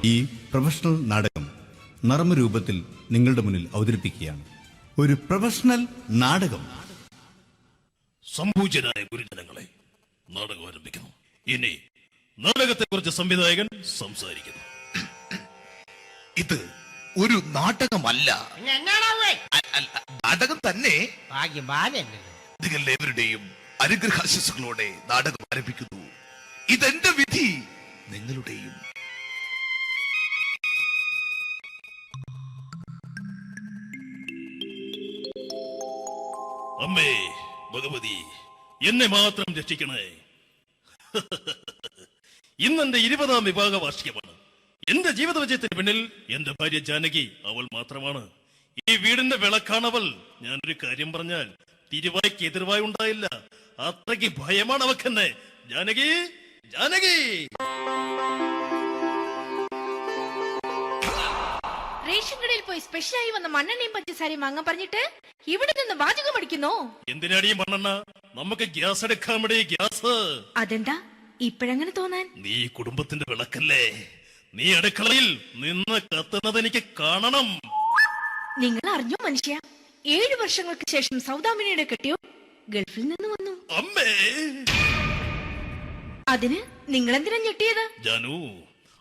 ഈ പ്രൊഫഷണൽ നാടകം നർമ്മരൂപത്തിൽ നിങ്ങളുടെ മുന്നിൽ അവതരിപ്പിക്കുകയാണ്. ഒരു പ്രൊഫഷണൽ നാടകം. സംപൂജ്യരായ ഗുരുജനങ്ങളെ, നാടകം ആരംഭിക്കുന്നു. ഇനി നാടകത്തെക്കുറിച്ച് സംവിധായകൻ സംസാരിക്കുന്നു. ഇത് ഒരു നാടകമല്ല, നാടകം തന്നെ. നിങ്ങളെവരുടെയും അനുഗ്രഹാശിസുകളോടെ നാടകം ആരംഭിക്കുന്നു. ഇതെന്റെ വിധി, നിങ്ങളുടെയും. അമ്മേ ഭഗവതി, എന്നെ മാത്രം രക്ഷിക്കണേ. ഇന്നെന്റെ 20ാം വിവാഹ വാർഷികമാണ്. എന്റെ ജീവിത വിജയത്തിന് പിന്നിൽ എന്റെ ഭാര്യ ജാനകി അവൾ മാത്രമാണ്. ഈ വീടിന്റെ വിളക്കാണവൾ. ഞാനൊരു കാര്യം പറഞ്ഞാൽ തിരുവായ്ക്ക് എതിർവായി ഉണ്ടായില്ല. അത്രയ്ക്ക് ഭയമാണ് അവക്കെന്നെ. ജാനകി, ജാനകി. റേഷൻ കടയിൽ പോയി സ്പെഷ്യലായി വന്ന മണ്ണെണ്ണയും പഞ്ചസാരയും വാങ്ങാൻ പറഞ്ഞിട്ട് ഇവിടെ നിന്ന് വാചകം അടിക്കുന്നു. എന്തിനാടി മണ്ണെണ്ണ? നമുക്ക് ഗ്യാസ് എടുക്കാൻ വേണ്ടി. ഗ്യാസ്. അതെന്താ ഇപ്പഴങ്ങനെ തോന്നാൻ? നീ കുടുംബത്തിന്റെ വിളക്കല്ലേ. നീ അടുക്കളയിൽ നിന്ന് കത്തുന്നത് എനിക്ക് കാണണം. നിങ്ങൾ അറിഞ്ഞോ മനുഷ്യ, 7 വർഷങ്ങൾക്ക് ശേഷം സൗദാമിനിയുടെ കെട്ടിയോ ഗൾഫിൽ നിന്ന് വന്നു. അമ്മേ, അതിന് നിങ്ങൾ എന്തിനാ ഞെട്ടിയത്? ജാനു,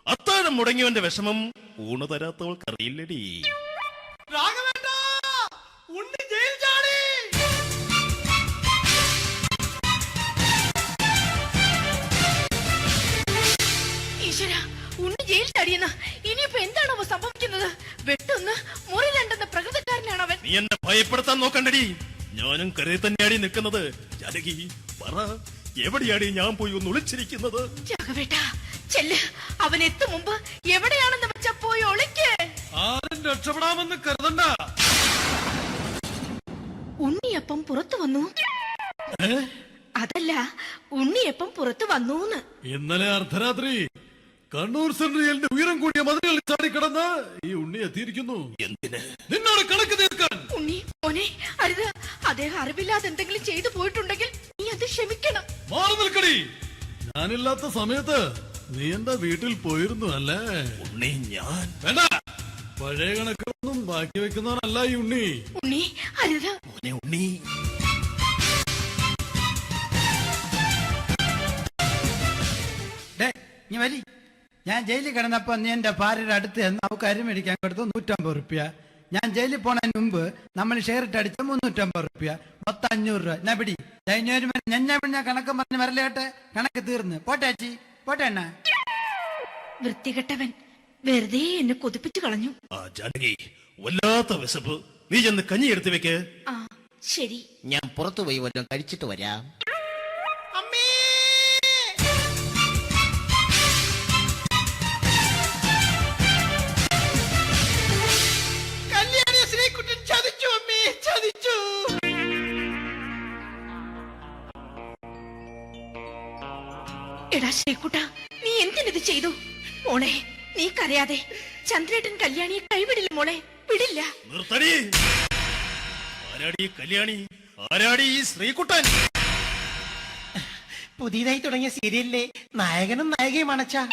അത്താഴം മുടങ്ങിയവന്റെ വിഷമം ഊണ് തരാത്തവൾക്കറിയില്ലടി. ഈശ്വര, ഉണ്ണി ജയിൽ ചാടിയെന്ന. ഇനിയിപ്പോ എന്താണോ സംഭവിക്കുന്നത്? വെട്ടൊന്ന് മുറി രണ്ടെന്ന പ്രകൃതക്കാരനാണ് അവൻ. നീ എന്നെ ഭയപ്പെടുത്താൻ നോക്കണ്ടടി. ഞാനും കരയിൽ തന്നെയാടി നിൽക്കുന്നത്. ജാനകി, പറ, എവിടെയാടി ഞാൻ പോയി ഒന്ന് ഒളിച്ചിരിക്കുന്നത്? രാഘവേട്ടാ, ചെല്ല്. അവൻ എത്തും മുമ്പ് എവിടെയാണെന്ന് വെച്ചാ പോയി ഒളിക്ക്. ആരും രക്ഷപ്പെടാമെന്ന് കരുതണ്ട. ഉണ്ണിയപ്പം പുറത്തു വന്നു. അതല്ല, ഉണ്ണിയപ്പം പുറത്തു വന്നൂന്ന്. ഇന്നലെ അർദ്ധരാത്രി കണ്ണൂർ സെൻട്രലിന്റെ ഉയരം കൂടിയ മതിലുകളിൽ ചാടിക്കിടന്ന് ഈ ഉണ്ണി എത്തിയിരിക്കുന്നു. എന്തിന്? നിന്നോട് കണക്ക് തീർക്കാൻ. ഉണ്ണി മോനെ, അരുത്. അദ്ദേഹം അറിവില്ലാതെ എന്തെങ്കിലും ചെയ്തു പോയിട്ടുണ്ടെങ്കിൽ നീ അത് ക്ഷമിക്കണം. മാറി നിൽക്കടി. ഞാനില്ലാത്ത സമയത്ത് നീ എന്റെ വീട്ടിൽ പോയിരുന്നു അല്ലേ? ഉണ്ണി, ഞാൻ വേണ്ട. പഴയ കണക്കൊന്നും ബാക്കി വെക്കുന്നവനല്ല ഈ ഉണ്ണി. ഉണ്ണി, അരുത്. മോനെ ഉണ്ണി. ഞാൻ ജയിലിൽ കിടന്നപ്പോ നീ എന്റെ ഭാര്യയുടെ അടുത്ത് നമുക്ക് അരി മേടിക്കാൻ കൊടുത്തു 150 റുപ്യ. ഞാൻ ജയിലിൽ പോണതിന് മുമ്പ് നമ്മൾ ഷെയർ ഇട്ട് അടിച്ച 350 റുപ്യ, മൊത്തം 500 രൂപ. ഞാൻ പിടി ഞാൻ കണക്ക് പറഞ്ഞ് വരലേട്ടെ. കണക്ക് തീർന്ന്. പോട്ടേച്ചി, പോട്ടെ എണ്ണ. വൃത്തികെട്ടവൻ വെറുതെ എന്നെ കൊതിപ്പിച്ചു കളഞ്ഞു. ആ ജാനകി, വല്ലാത്ത വിശപ്പ്. നീ ചെന്ന് കഞ്ഞി എടുത്തു വെക്ക്. ആ ശരി. ഞാൻ പുറത്തു പോയി വല്ലതും കഴിച്ചിട്ട് വരാം. എടാ ശ്രീകുട്ട, നീ എന്തിനിത് ചെയ്തു? മോളെ, നീ കരയാതെ. ചന്ദ്രേട്ടൻ കല്യാണിയെ കൈവിടില്ല മോളെ, വിടില്ല. നിർത്തടി. ആരാടി കല്യാണി? ആരാടി ഈ ശ്രീകുട്ടൻ? പുതിയതായി തുടങ്ങിയ സീരിയലിലെ നായകനും നായികയും അണച്ചാ.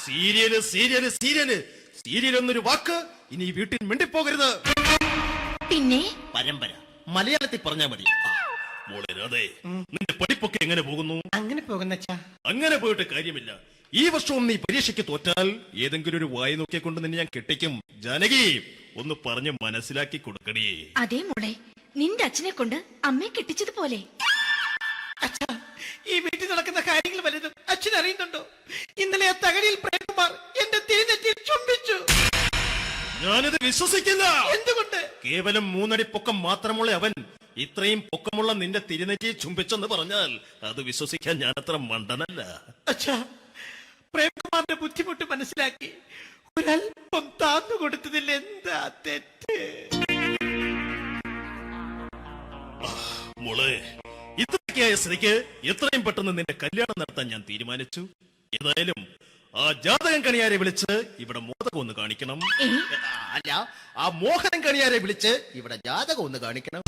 സീരിയല് സീരിയല് സീരിയല് സീരിയൽ എന്നൊരു വാക്ക് ഇനി വീട്ടിൽ മിണ്ടിപ്പോകരുത്. പിന്നെ പരമ്പര മലയാളത്തിൽ പറഞ്ഞാ മതി. മോളെ രാധേ, നിന്റെ പഠിപ്പൊക്കെ എങ്ങനെ പോകുന്നു? അങ്ങനെ പോകുന്നച്ചാ. അങ്ങനെ പോയിട്ട് കാര്യമില്ല. ഈ വർഷവും നീ പരീക്ഷയ്ക്ക് തോറ്റാൽ ഏതെങ്കിലും ഒരു വായി നോക്കിയെ കൊണ്ട് നിന്നെ ഞാൻ കെട്ടിക്കും. ജാനകി, ഒന്ന് പറഞ്ഞ് മനസ്സിലാക്കി കൊടുക്കണേ. അതേ മോളെ, നിന്റെ അച്ഛനെ കൊണ്ട് അമ്മയെ കെട്ടിച്ചതുപോലെ. അച്ഛാ, ഈ വീട്ടിൽ നടക്കുന്ന കാര്യങ്ങൾ വലുതും അച്ഛൻ അറിയുന്നുണ്ടോ? ഇന്നലെ ആ തകഴിയിൽ പ്രേംകുമാർ എന്റെ തിരിഞ്ഞെത്തി ചുംബിച്ചു. ഞാനിത് വിശ്വസിക്കില്ല. എന്തുകൊണ്ട്? കേവലം 3 അടി പൊക്കം മാത്രമുള്ള അവൻ ഇത്രയും പൊക്കമുള്ള നിന്റെ തിരുനെറ്റിയെ ചുംബിച്ചെന്ന് പറഞ്ഞാൽ അത് വിശ്വസിക്കാൻ ഞാൻ അത്ര മണ്ടനല്ല. അച്ഛാ, പ്രേംകുമാറിന്റെ ബുദ്ധിമുട്ട് മനസ്സിലാക്കി ഒരല്പം താന്നു കൊടുത്തതിൽ എന്താ തെറ്റ്? മോളെ, ഇത്രയ്ക്കായ സ്ഥിതിക്ക് എത്രയും പെട്ടെന്ന് നിന്റെ കല്യാണം നടത്താൻ ഞാൻ തീരുമാനിച്ചു. ഏതായാലും ആ ജാതകം കണിയാരെ വിളിച്ച് ഇവിടെ മോദകം ഒന്ന് കാണിക്കണം. അല്ല, ആ മോഹനം കണിയാരെ വിളിച്ച് ഇവിടെ ജാതകം ഒന്ന് കാണിക്കണം.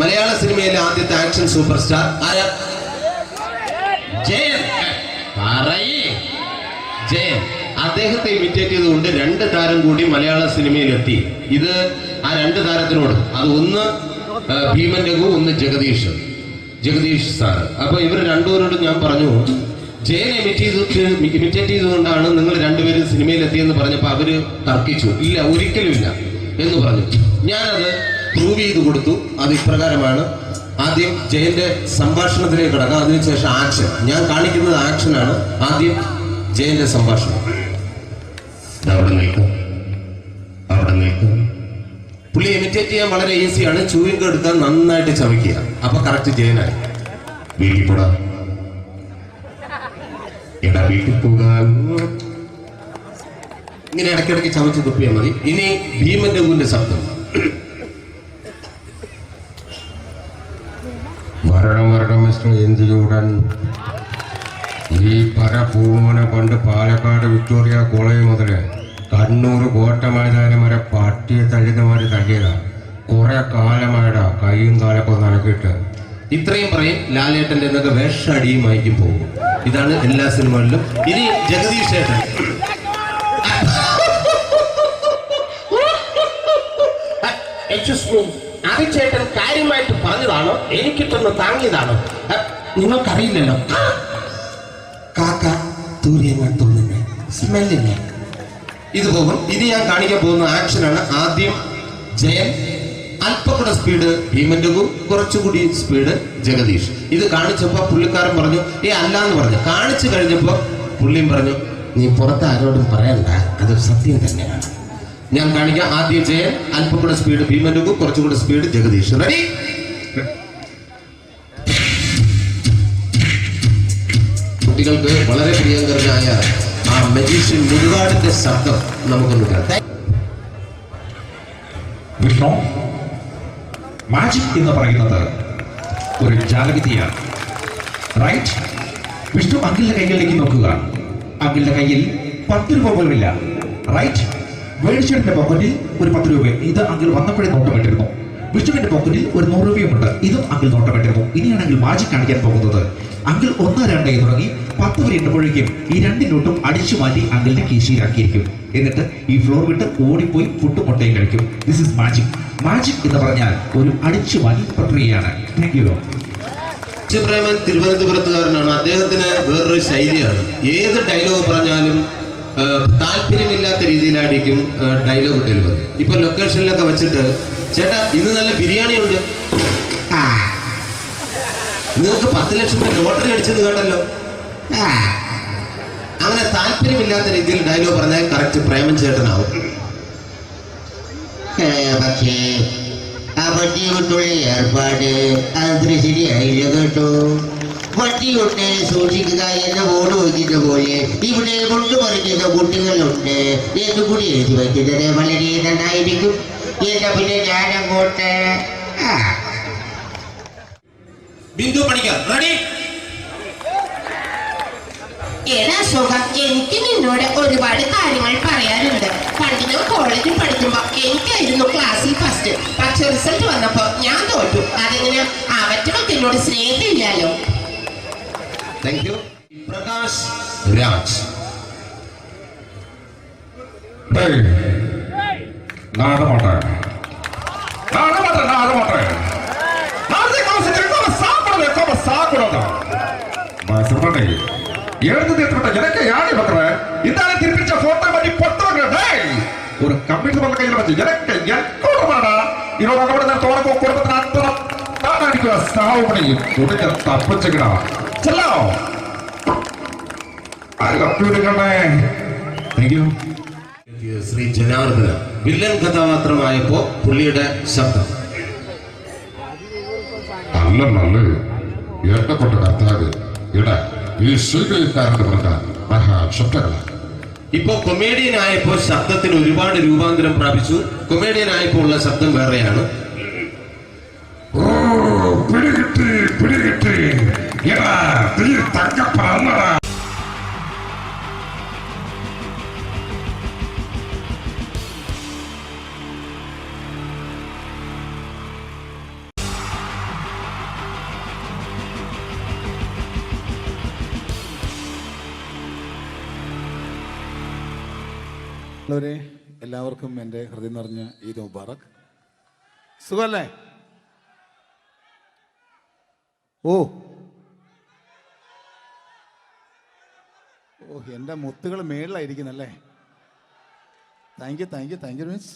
മലയാള സിനിമയിലെ ആദ്യത്തെ ആക്ഷൻ സൂപ്പർ സ്റ്റാർ ആരാ? ജയൻ. പറയേ ജയൻ. അദ്ദേഹത്തെ ഇമിറ്റേറ്റ് ചെയ്തുകൊണ്ട് 2 താരം കൂടി മലയാള സിനിമയിലെത്തി. ഇത് ആ 2 താരത്തിനോട്, അത് ഒന്ന് ഭീമൻ രഘു, ഒന്ന് ജഗദീഷ് സാർ. അപ്പൊ ഇവർ രണ്ടുപേരോടും ഞാൻ പറഞ്ഞു, ജയൻ ഇമിറ്റേറ്റ് ചെയ്തുകൊണ്ടാണ് നിങ്ങൾ രണ്ടുപേരും സിനിമയിലെത്തിയെന്ന് പറഞ്ഞപ്പോൾ അവര് തർക്കിച്ചു. ഇല്ല, ഒരിക്കലും ഇല്ല എന്ന് പറഞ്ഞു. ഞാനത് പ്രൂവ് ചെയ്ത് കൊടുത്തു. അത് ഇപ്രകാരമാണ്. ആദ്യം ജയന്റെ സംഭാഷണത്തിലേക്ക് കിടക്കാം, അതിനുശേഷം ആക്ഷൻ. ഞാൻ കാണിക്കുന്നത് ആക്ഷനാണ്. ആദ്യം ജയന്റെ സംഭാഷണം. അവിടെ നിൽക്കും. പുള്ളി ഇമിറ്റേറ്റ് ചെയ്യാൻ വളരെ ഈസിയാണ്. ചൂവിങ്ക എടുത്താൽ നന്നായിട്ട് ചവയ്ക്കുക. അപ്പൊ കറക്റ്റ് ജയനായി. വീട്ടിൽ പോടാ, എടാ വീട്ടിൽ പോകാൻ. ഇങ്ങനെ ഇടയ്ക്കിടയ്ക്ക് ചവച്ച് തുപ്പിയാൽ മതി. ഇനി ഭീമൻ രഘുവിന്റെ ശബ്ദം. വരണം മിസ്റ്റർ എന്ത് ചൂടൻ. ഈ പൂമനെ പണ്ട് പാലക്കാട് വിക്ടോറിയ കോളേജ് മുതല് കണ്ണൂർ കോട്ട മൈതാനം വരെ പട്ടിയെ തള്ളുന്നമാര് തള്ളിയതാ. കുറെ കാലമായടാ കൈയും കാലൊക്കെ നടക്കിയിട്ട്. ഇത്രയും പറയും. ലാലേട്ടന്റെ എന്നൊക്കെ വേഷടിയുമായിരിക്കും പോകും. ഇതാണ് എല്ലാ സിനിമകളിലും. ഇനി ജഗദീഷ് ചേട്ടൻ. ചേട്ടൻ കാര്യമായിട്ട് പറഞ്ഞതാണോ എനിക്കിട്ടൊന്ന് താങ്ങിയതാണോ? നിങ്ങൾക്കറിയില്ലല്ലോ. കാക്ക തൂരിയങ്ങൾ തോന്നുന്നേ, സ്മെല്ലില്ലേ? ഇത് പോകും. ഇനി ഞാൻ കാണിക്കാൻ പോകുന്ന ആക്ഷനാണ്. ആദ്യം ജയൻ, അല്പം കൂടെ സ്പീഡ് ഭീമൻ രഘു, കുറച്ചുകൂടി സ്പീഡ് ജഗദീഷ്. ഇത് കാണിച്ചപ്പോ പുള്ളിക്കാരൻ പറഞ്ഞു അല്ലാന്ന് പറഞ്ഞു. കാണിച്ചു കഴിഞ്ഞപ്പോ പുള്ളിയും പറഞ്ഞു നീ പുറത്ത് ആരോടും പറയണ്ട, അത് സത്യം തന്നെയാണ്. ഞാൻ കാണിക്കാം. ആദ്യം ജയൻ, അല്പം കൂടെ സ്പീഡ് ഭീമൻ രഘു, കുറച്ചുകൂടെ സ്പീഡ് ജഗദീഷ്. റെഡി? കുട്ടികൾക്ക് വളരെ പ്രിയങ്കരനായ ആ മജീഷ്യൻ മുരുകാടിന്റെ ശബ്ദം നമുക്കൊന്ന് കേൾക്കാം. വിഷ്ണു, മാജിക് എന്ന് പറയുന്നത് ഒരു ജാലവിദ്യയാണ്. റൈറ്റ്? വിഷ്ണു അങ്കിളിന്റെ കൈകളിലേക്ക് നോക്കുക. അങ്കിളിന്റെ കയ്യിൽ 10 രൂപ പോലും ഇല്ല. റൈറ്റ്? വേണിച്ചേട്ടന്റെ പോക്കറ്റിൽ ഒരു 10 രൂപ. ഇത് അങ്കിൾ വന്നപ്പോഴേ നോട്ടമിട്ടിരുന്നു. വിഷ്ണുവിന്റെ പോക്കറ്റിൽ ഒരു 100 രൂപയുമുണ്ട്. ഇതും അങ്കിൾ നോട്ടമിട്ടിരുന്നു. ഇനിയാണെങ്കിൽ മാജിക് കാണിക്കാൻ പോകുന്നത്. അങ്കിൾ 1, 2 തുടങ്ങി 10 വരെ എണ്ണുമ്പോഴേക്കും ഈ 2 നോട്ടും അടിച്ചു മാറ്റി അങ്കിളിന്റെ കീശയിലാക്കിയിരിക്കും. എന്നിട്ട് ഈ ഫ്ലോർ വിട്ട് ഓടിപ്പോയി പുട്ടും മുട്ടയും കഴിക്കും. This is magic. മാജിക് എന്ന് പറഞ്ഞാൽ ഒരു അടിച്ചു മാറ്റി പ്രക്രിയയാണ്. Thank you. പ്രേമൻ തിരുവനന്തപുരത്തുകാരനാണ്. അദ്ദേഹത്തിന് വേറൊരു ശൈലിയാണ്. ഏത് ഡയലോഗ് പറഞ്ഞാലും താല്പര്യമില്ലാത്ത രീതിയിലായിരിക്കും ഡയലോഗ് ഡെലിവറി. ഇപ്പൊ ലൊക്കേഷനിലൊക്കെ വെച്ചിട്ട് ചേട്ടാ ഇന്ന് നല്ല ബിരിയാണി ഉണ്ട്, നിങ്ങൾക്ക് 10 ലക്ഷം രൂപ ലോട്ടറി അടിച്ചത് കേട്ടല്ലോ. അങ്ങനെ താല്പര്യമില്ലാത്ത രീതിയിൽ ഡയലോഗ് പറഞ്ഞാൽ കറക്റ്റ് പ്രേമൻ ചേട്ടനാവും. പക്ഷേ ആ വട്ടിയുള്ള ഏർപ്പാട് അത്ര ശരിയായില്ല കേട്ടോ. വട്ടിയുണ്ട്, സൂക്ഷിക്കുക എന്ന ബോർഡ് വയ്ക്കുന്ന പോലെ ഇവിടെ കൊണ്ടുപറിക്കുന്ന കുട്ടികളുണ്ട് എന്ന് കൂടി എഴുതി വയ്ക്കുന്നത് വളരെ നന്നായിരിക്കും. എന്നാ പിന്നെ ഞാനങ്ങോട്ട് ബിന്ദു പണിക്കർ. റെഡി? ഏതാ സുഖം. എനിക്ക് നിന്നോട് ഒരുപാട് കാര്യങ്ങൾ പറയാനുണ്ട്. പണ്ട് ഞാൻ കോളേജിൽ പഠിക്കുമ്പോ എനിക്കായിരുന്നു ക്ലാസ്സിൽ ഫസ്റ്റ്. പക്ഷെ റിസൾട്ട് വന്നപ്പോ ഞാൻ തോറ്റു. അതെങ്ങനെ അവറ്റൊക്കെ എന്നോട് സ്നേഹമില്ലല്ലോ. Thank you. പ്രകാശ് രാജ്. எனக்கு யாரு பண்ற இந்த திருப்பிச்ச போட்டோ பண்ணி பொட்டோங்க. ஒரு கம்ப்யூட்டர் பண்ண கையில வச்சு எனக்கு எக்கோடா இதோட நம்ம தோறக்கோ குடும்பத்தை அத்தனை நான் அடிக்கிற சாவு பண்ணி உடனே தப்பிச்சுக்கடா. செல்லோ அது കമ്പ്യൂട്ടറിനെ. Thank you. Sri Janardhana villain കഥാപാത്രമായപ്പോ പുള്ളിയുടെ ശബ്ദം. നല്ല നല്ല ഏട്ടപ്പെട്ട കർത്താവ് ഇട ഈ സ്വീകരിക്കാരുടെ പ്രധാന മഹാശബ്ദങ്ങളാണ്. ഇപ്പോ കൊമേഡിയൻ ആയപ്പോ ശബ്ദത്തിന് ഒരുപാട് രൂപാന്തരം പ്രാപിച്ചു. കൊമേഡിയൻ ആയപ്പോ ഉള്ള ശബ്ദം വേറെയാണ്. ഓ പിടികിട്ടി തങ്കപ്പറന്നടാ. ഉള്ളവരെ എല്ലാവർക്കും എൻ്റെ ഹൃദയം നിറഞ്ഞ ഈദ് മുബാറക്. സുഖല്ലേ? ഓ ഓ എൻ്റെ മുത്തുകൾ മേളിലായിരിക്കുന്നല്ലേ. താങ്ക് യു മീൻസ്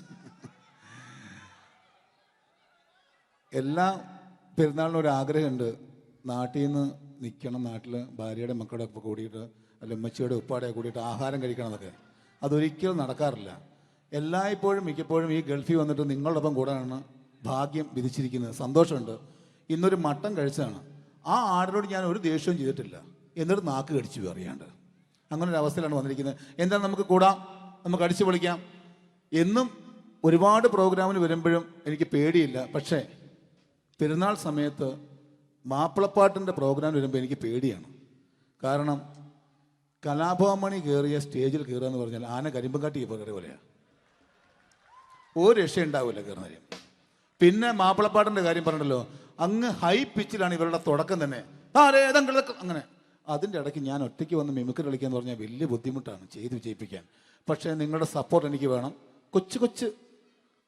എല്ലാ പെരുന്നാളിനും ഒരു ആഗ്രഹമുണ്ട്, നാട്ടിൽ നിന്ന് നിൽക്കണം, നാട്ടിൽ ഭാര്യയുടെ മക്കളുടെ ഒക്കെ കൂടിയിട്ട് അല്ല ഉമ്മച്ചിയുടെ ഉപ്പാടെ കൂടിയിട്ട് ആഹാരം കഴിക്കണം എന്നൊക്കെ. അതൊരിക്കലും നടക്കാറില്ല. എല്ലായ്പ്പോഴും മിക്കപ്പോഴും ഈ ഗൾഫിൽ വന്നിട്ട് നിങ്ങളോടൊപ്പം കൂടാനാണ് ഭാഗ്യം വിധിച്ചിരിക്കുന്നത്. സന്തോഷമുണ്ട്. ഇന്നൊരു മട്ടൻ കഴിച്ചതാണ്. ആ ആടിനോട് ഞാൻ ഒരു ദേഷ്യവും ചെയ്തിട്ടില്ല, എന്നിട്ട് നാക്ക് കടിച്ചു അറിയാണ്ട്. അങ്ങനെ ഒരു അവസ്ഥയിലാണ് വന്നിരിക്കുന്നത്. എന്താണ്, നമുക്ക് കൂടാം, നമുക്ക് അടിച്ചു പൊളിക്കാം. എന്നും ഒരുപാട് പ്രോഗ്രാമിന് വരുമ്പോഴും എനിക്ക് പേടിയില്ല. പക്ഷേ പെരുന്നാൾ സമയത്ത് മാപ്പിളപ്പാട്ടിൻ്റെ പ്രോഗ്രാം വരുമ്പോൾ എനിക്ക് പേടിയാണ്. കാരണം കലാഭവമണി കയറിയ സ്റ്റേജിൽ കയറുക എന്ന് പറഞ്ഞാൽ ആന കരിമ്പം കാട്ടി കയറിയ പോലെയാണ്. ഒരു രക്ഷയുണ്ടാവില്ല കയറുന്നതിന്. പിന്നെ മാപ്പിളപ്പാട്ടിൻ്റെ കാര്യം പറഞ്ഞല്ലോ, അങ്ങ് ഹൈ പിച്ചിലാണ് ഇവരുടെ തുടക്കം തന്നെ. അങ്ങനെ അതിൻ്റെ ഇടയ്ക്ക് ഞാൻ ഒറ്റയ്ക്ക് വന്ന് മിമിക്രി കളിക്കുക എന്ന് പറഞ്ഞാൽ വലിയ ബുദ്ധിമുട്ടാണ് ചെയ്ത് വിജയിപ്പിക്കാൻ. പക്ഷേ നിങ്ങളുടെ സപ്പോർട്ട് എനിക്ക് വേണം. കൊച്ചു കൊച്ചു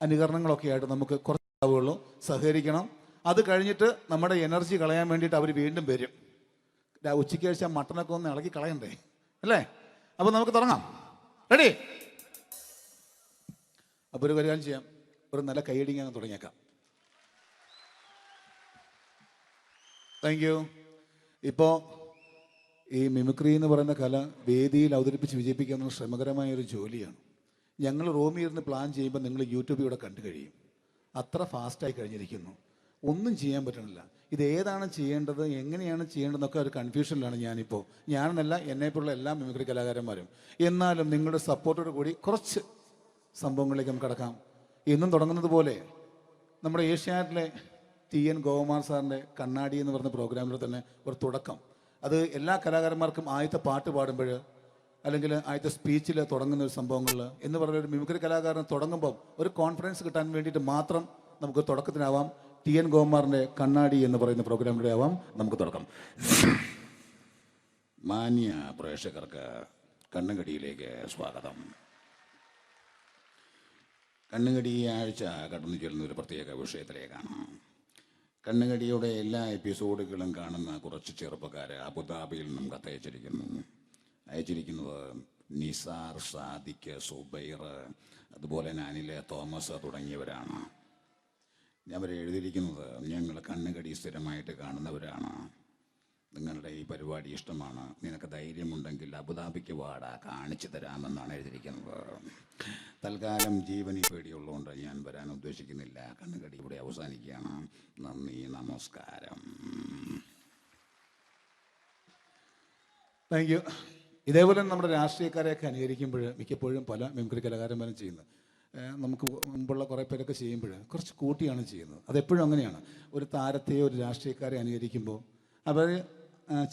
അനുകരണങ്ങളൊക്കെ ആയിട്ട് നമുക്ക് കുറച്ചാവുള്ളൂ, സഹകരിക്കണം. അത് കഴിഞ്ഞിട്ട് നമ്മുടെ എനർജി കളയാൻ വേണ്ടിയിട്ട് അവർ വീണ്ടും വരും. ഉച്ചയ്ക്ക് കഴിച്ചാൽ മട്ടനൊക്കെ ഒന്ന് ഇളക്കി കളയണ്ടേ അല്ലേ? അപ്പോൾ നമുക്ക് തുടങ്ങാം. റെഡി? അപ്പോൾ ഒരു കാര്യം ചെയ്യാം, ഒരു നല്ല കൈയടിങ് അങ്ങ് തുടങ്ങിയേക്കാം. Thank you. ഇപ്പോൾ ഈ മിമിക്രി എന്ന് പറയുന്ന കല വേദിയിൽ അവതരിപ്പിച്ച് വിജയിപ്പിക്കുക എന്നത് ശ്രമകരമായൊരു ജോലിയാണ്. ഞങ്ങൾ റൂമിൽ ഇരുന്ന് പ്ലാൻ ചെയ്യുമ്പോൾ നിങ്ങൾ യൂട്യൂബിലൂടെ കണ്ടു കഴിയും. അത്ര ഫാസ്റ്റായി കഴിഞ്ഞിരിക്കുന്നു, ഒന്നും ചെയ്യാൻ പറ്റണില്ല. ഇത് ഏതാണ് ചെയ്യേണ്ടത്, എങ്ങനെയാണ് ചെയ്യേണ്ടതെന്നൊക്കെ ഒരു കൺഫ്യൂഷനിലാണ് ഞാനിപ്പോൾ. ഞാനെന്നല്ല, എന്നെപ്പോലുള്ള എല്ലാ മിമിക്രി കലാകാരന്മാരും. എന്നാലും നിങ്ങളുടെ സപ്പോർട്ടോട് കൂടി കുറച്ച് സംഭവങ്ങളിലേക്ക് നമുക്ക് കടക്കാം. എന്നും തുടങ്ങുന്നത് പോലെ നമ്മുടെ ഏഷ്യാനെറ്റിലെ TN ഗോകുമാർ സാറിൻ്റെ കണ്ണാടി എന്ന് പറഞ്ഞ പ്രോഗ്രാമിൽ തന്നെ ഒരു തുടക്കം. അത് എല്ലാ കലാകാരന്മാർക്കും ആദ്യത്തെ പാട്ട് പാടുമ്പോൾ അല്ലെങ്കിൽ ആദ്യത്തെ സ്പീച്ചിൽ തുടങ്ങുന്ന ഒരു സംഭവങ്ങളിൽ എന്ന് പറഞ്ഞ ഒരു മിമിക്രി കലാകാരൻ തുടങ്ങുമ്പം ഒരു കോൺഫിഡൻസ് കിട്ടാൻ വേണ്ടിയിട്ട് മാത്രം നമുക്ക് തുടക്കത്തിനാവാം. TN ഗോകുമാറിൻ്റെ കണ്ണാടി എന്ന് പറയുന്ന പ്രോഗ്രാമിലൂടെ ആവാം നമുക്ക് തുടക്കം. മാന്യ പ്രേക്ഷകർക്ക് കണ്ണുകടിയിലേക്ക് സ്വാഗതം. കണ്ണുകടി ഈ ആഴ്ച കടന്നു ചെല്ലുന്ന ഒരു പ്രത്യേക വിഷയത്തിലേക്കാണ്. കണ്ണുകടിയുടെ എല്ലാ എപ്പിസോഡുകളും കാണുന്ന കുറച്ച് ചെറുപ്പക്കാർ അബുദാബിയിൽ നിന്നും അയച്ചിരിക്കുന്നത് നിസാർ, സാദിഖ്, സുബൈർ, അതുപോലെ അനിൽ, തോമസ് തുടങ്ങിയവരാണ്. അവർ എഴുതിയിരിക്കുന്നത്, ഞങ്ങൾ കണ്ണുകടി സ്ഥിരമായിട്ട് കാണുന്നവരാണ്, നിങ്ങളുടെ ഈ പരിപാടി ഇഷ്ടമാണ്, നിനക്ക് ധൈര്യമുണ്ടെങ്കിൽ അബുദാബിക്ക് വാടാ, കാണിച്ചു തരാമെന്നാണ് എഴുതിയിരിക്കുന്നത്. തൽക്കാലം ജീവനി പേടിയുള്ളതുകൊണ്ട് ഞാൻ വരാൻ ഉദ്ദേശിക്കുന്നില്ല. കണ്ണുകടി ഇവിടെ അവസാനിക്കുകയാണ്. നന്ദി, നമസ്കാരം. Thank you. ഇതേപോലെ നമ്മുടെ രാഷ്ട്രീയക്കാരെയൊക്കെ അനുകരിക്കുമ്പോൾ മിക്കപ്പോഴും പല മിമിക്രി കലാകാരന്മാരും ചെയ്യുന്നത്, നമുക്ക് മുമ്പുള്ള കുറേ പേരൊക്കെ ചെയ്യുമ്പോൾ കുറച്ച് കൂട്ടിയാണ് ചെയ്യുന്നത്. അതെപ്പോഴും അങ്ങനെയാണ്. ഒരു താരത്തെയോ ഒരു രാഷ്ട്രീയക്കാരെ അനുകരിക്കുമ്പോൾ അവർ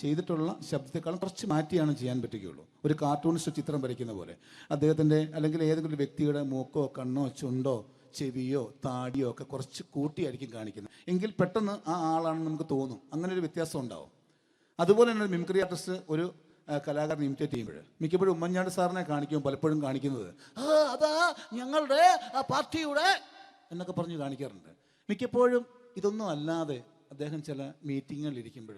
ചെയ്തിട്ടുള്ള ശബ്ദത്തെക്കാളും കുറച്ച് മാറ്റിയാണ് ചെയ്യാൻ പറ്റുകയുള്ളൂ. ഒരു കാർട്ടൂണിസ്റ്റ് ചിത്രം വരയ്ക്കുന്ന പോലെ അദ്ദേഹത്തിൻ്റെ അല്ലെങ്കിൽ ഏതെങ്കിലും വ്യക്തിയുടെ മൂക്കോ കണ്ണോ ചുണ്ടോ ചെവിയോ താടിയോ ഒക്കെ കുറച്ച് കൂട്ടിയായിരിക്കും കാണിക്കുന്നത്. എങ്കിൽ പെട്ടെന്ന് ആ ആളാണെന്ന് നമുക്ക് തോന്നും. അങ്ങനെ ഒരു വ്യത്യാസം ഉണ്ടാവും. അതുപോലെ തന്നെ ഒരു മിമിക്രി ആർട്ടിസ്റ്റ് ഒരു കലാകാരൻ ഇമിറ്റേറ്റ് ചെയ്യുമ്പോൾ മിക്കപ്പോഴും ഉമ്മൻചാണ്ടി സാറിനെ കാണിക്കുമ്പോൾ പലപ്പോഴും കാണിക്കുന്നത് അതാ ഞങ്ങളുടെ പാർട്ടിയുടെ എന്നൊക്കെ പറഞ്ഞ് കാണിക്കാറുണ്ട്. മിക്കപ്പോഴും ഇതൊന്നും അല്ലാതെ അദ്ദേഹം ചില മീറ്റിങ്ങുകളിലിരിക്കുമ്പോൾ,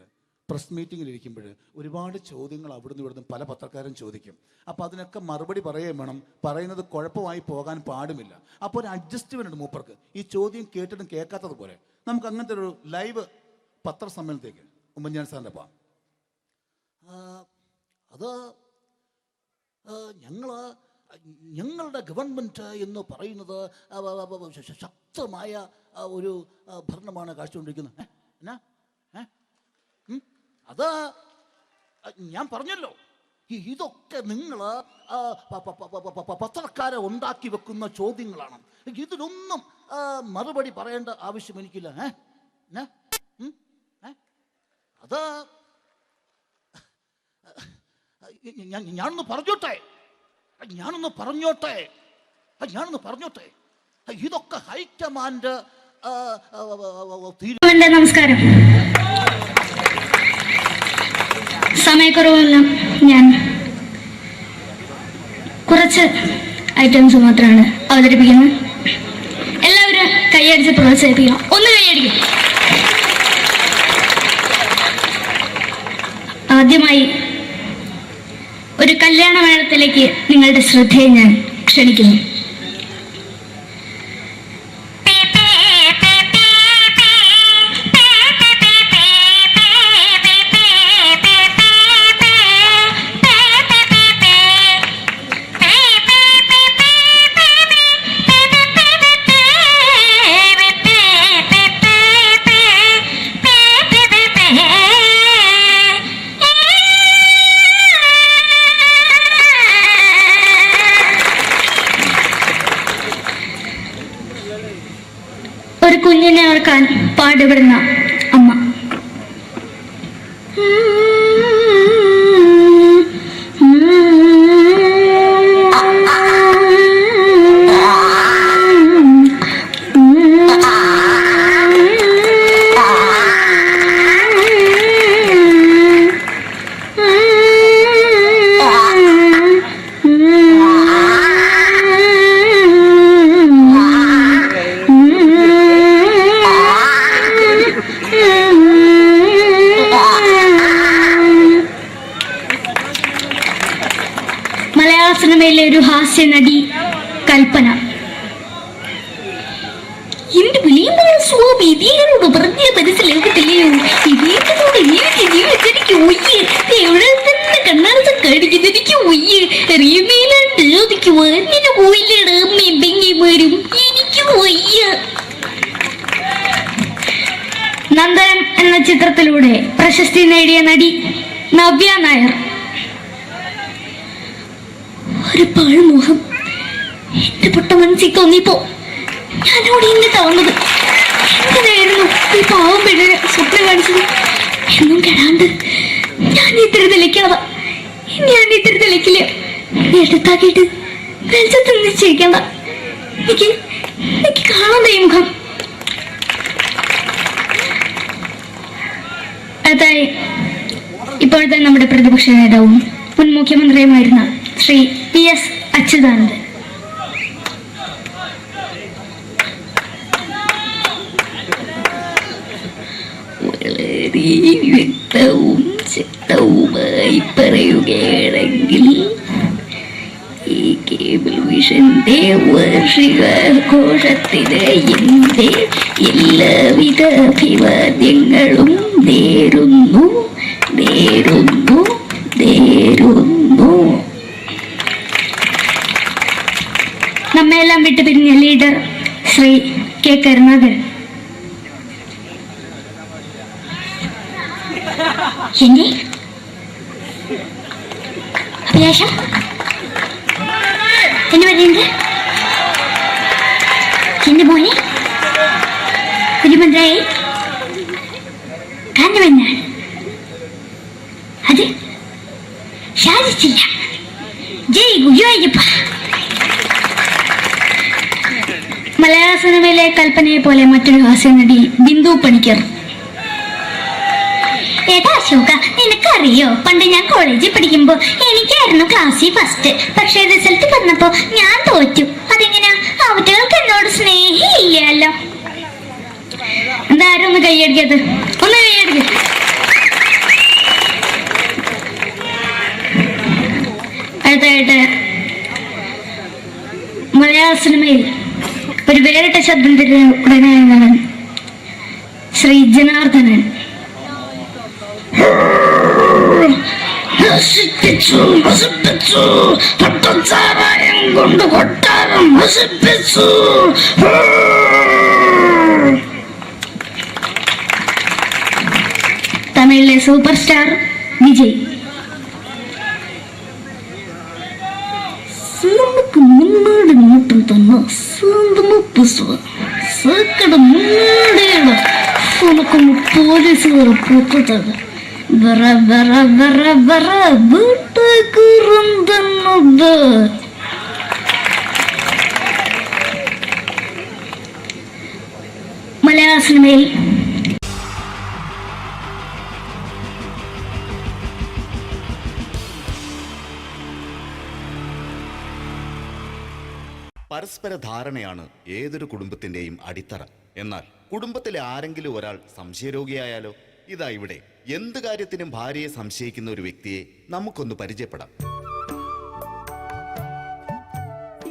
പ്രസ് മീറ്റിങ്ങിലിരിക്കുമ്പോൾ ഒരുപാട് ചോദ്യങ്ങൾ അവിടുന്ന് ഇവിടുന്ന് പല പത്രക്കാരും ചോദിക്കും. അപ്പോൾ അതിനൊക്കെ മറുപടി പറയുകയും വേണം. പറയുന്നത് കുഴപ്പമായി പോകാൻ പാടുമില്ല. അപ്പോൾ ഒരു അഡ്ജസ്റ്റ്മെൻ്റ് മൂപ്പർക്ക് ഈ ചോദ്യം കേട്ടിട്ടും കേൾക്കാത്തതുപോലെ. നമുക്ക് അങ്ങനത്തെ ഒരു ലൈവ് പത്രസമ്മേളനത്തേക്ക് ഉമ്മൻചാണ്ടി സാറിൻ്റെ പോകാം. അത് ഞങ്ങളുടെ ഗവൺമെൻറ് എന്ന് പറയുന്നത് ശക്തമായ ഒരു ഭരണമാണ് കാഴ്ചകൊണ്ടിരിക്കുന്നത്. എന്നാ അത് ഞാൻ പറഞ്ഞല്ലോ, ഇതൊക്കെ നിങ്ങൾ പത്രക്കാരെ ഉണ്ടാക്കി വെക്കുന്ന ചോദ്യങ്ങളാണ്. ഇതിനൊന്നും മറുപടി പറയേണ്ട ആവശ്യം എനിക്കില്ല. അത് ഞാനൊന്ന് പറഞ്ഞോട്ടെ ഇതൊക്കെ ഹൈക്കമാൻഡ്. നമസ്കാരം. സമയക്കുറവെല്ലാം ഞാൻ കുറച്ച് ഐറ്റംസ് മാത്രമാണ് അവതരിപ്പിക്കുന്നത്. എല്ലാവരും കൈയടിച്ച് പ്രോത്സാഹിപ്പിക്കണം. ഒന്ന് കൈയടിക്കും. ആദ്യമായി ഒരു കല്യാണമേളത്തിലേക്ക് നിങ്ങളുടെ ശ്രദ്ധയെ ഞാൻ ക്ഷണിക്കുന്നു. ഒരു കുഞ്ഞിനെ ഓർക്കാൻ പാടുപെടുന്ന അമ്മ. മലയാള സിനിമയിലെ ഒരു ഹാസ്യ നടി കൽപ്പന. എന്റെ വിളിയുമ്പോൾ സ്വാമി ഇതിനോട് പറഞ്ഞ മനസ്സിലാകത്തില്ലയോ? ഇതിനോട് എനിക്ക് ജീവിച്ചെനിക്ക് ഒയ്യ് എവിടെ തന്നെ കണ്ണാടത്ത് കാണിക്കുന്നത് എനിക്ക് ഒയ്യ് അറിയുന്നതിലാണ്ട് ചോദിക്കുവാ നിന്നെ പോയില്ലേടാ അമ്മയും പെങ്ങിമാരും എനിക്ക് ഒയ്യ. നന്ദനം എന്ന ചിത്രത്തിലൂടെ പ്രശസ്തി നേടിയ നടി നവ്യ നായർ. ഒരു പാഴ്മുഖം എന്റെ പൊട്ട മനസ്സിൽ തോന്നിയപ്പോ ഞാനോട് ഇന്നിട്ടാ വന്നത്. എന്തിനായിരുന്നു ഈ പാവം പെണ്ണിനെ സ്വപ്നം കാണിച്ചത്? എന്നും കെടാണ്ട് ഞാൻ ഇത്തിരി തെളിക്കാതാ. ഞാൻ ഇത്തിരി തെളിക്കില്ല. എടുത്താക്കിയിട്ട് വെളിച്ചത്ത് നിശ്ചയിക്കണ്ട. എനിക്ക് കാണാൻ ഈ മുഖം. അതായി ഇപ്പോഴത്തെ നമ്മുടെ പ്രതിപക്ഷ നേതാവും മുൻ മുഖ്യമന്ത്രിയുമായിരുന്ന ശ്രീ PS അച്യുതാനന്ദൻ. വളരെ വ്യക്തവും ശക്തവുമായി പറയുകയാണെങ്കിൽ ഈ കേബിൾ വിഷന്റെ വാർഷികാഘോഷത്തിന് എന്റെ എല്ലാവിധ അഭിവാദ്യങ്ങളും നേരുന്നു. നമ്മയെല്ലാം വിട്ടുപിരിഞ്ഞ ലീഡർ ശ്രീ K. കരുണാകരൻ. എന്റെ അഭിലാഷം എന്ന് പറയുന്നത് എന്റെ മോനെ തിരുമന്ത്രായി കാരണമെന്നാണ്. അത് സാധിച്ചില്ല. ജയ് ഗുരുവായൂരപ്പ. മലയാള സിനിമയിലെ കൽപ്പനയെ പോലെ മറ്റൊരു ഹാസ്യ നടി ബിന്ദു പണിക്കർ. ഏട്ടാ അശോക, നിനക്കറിയോ പണ്ട് ഞാൻ കോളേജിൽ പഠിക്കുമ്പോ എനിക്കായിരുന്നു ക്ലാസ്സിൽ ഫസ്റ്റ്. പക്ഷെ റിസൾട്ട് വന്നപ്പോ ഞാൻ തോറ്റു. അതെങ്ങനെയാ? അവറ്റകൾക്ക് എന്നോട് സ്നേഹമില്ലല്ലോ. എന്താരും ഒന്ന് കൈയടിക്കത്? ഒന്ന് കൈയടിക്ക. അടുത്തായിട്ട് മലയാള സിനിമയിൽ ഒരു വേറിട്ട ശബ്ദത്തിന്റെ ഉടനായാണ് ശ്രീ ജനാർദ്ദനൻ. സാരായം കൊണ്ട് കൊട്ടാരം നശിപ്പിച്ചു. തമിഴിലെ സൂപ്പർ സ്റ്റാർ വിജയ്. നമുക്ക് മുന്നാടി നോട്ടം തന്ന സ്വന്തം സക്കട മുന്നാടിയാണ് ഉനക്കൊന്ന് പോലീസുകാർ പൂത്തത്. വറ വറ വറ വറ വീട്ടുകുറുന്നത്. മലയാള സിനിമയിൽ പരസ്പര ധാരണയാണ് ഏതൊരു കുടുംബത്തിന്റെയും അടിത്തറ. എന്നാൽ കുടുംബത്തിലെ ആരെങ്കിലും ഒരാൾ സംശയരോഗിയായാലോ? ഇതാ ഇവിടെ എന്ത് കാര്യത്തിനും ഭാര്യയെ സംശയിക്കുന്ന ഒരു വ്യക്തിയെ നമുക്കൊന്ന് പരിചയപ്പെടാം.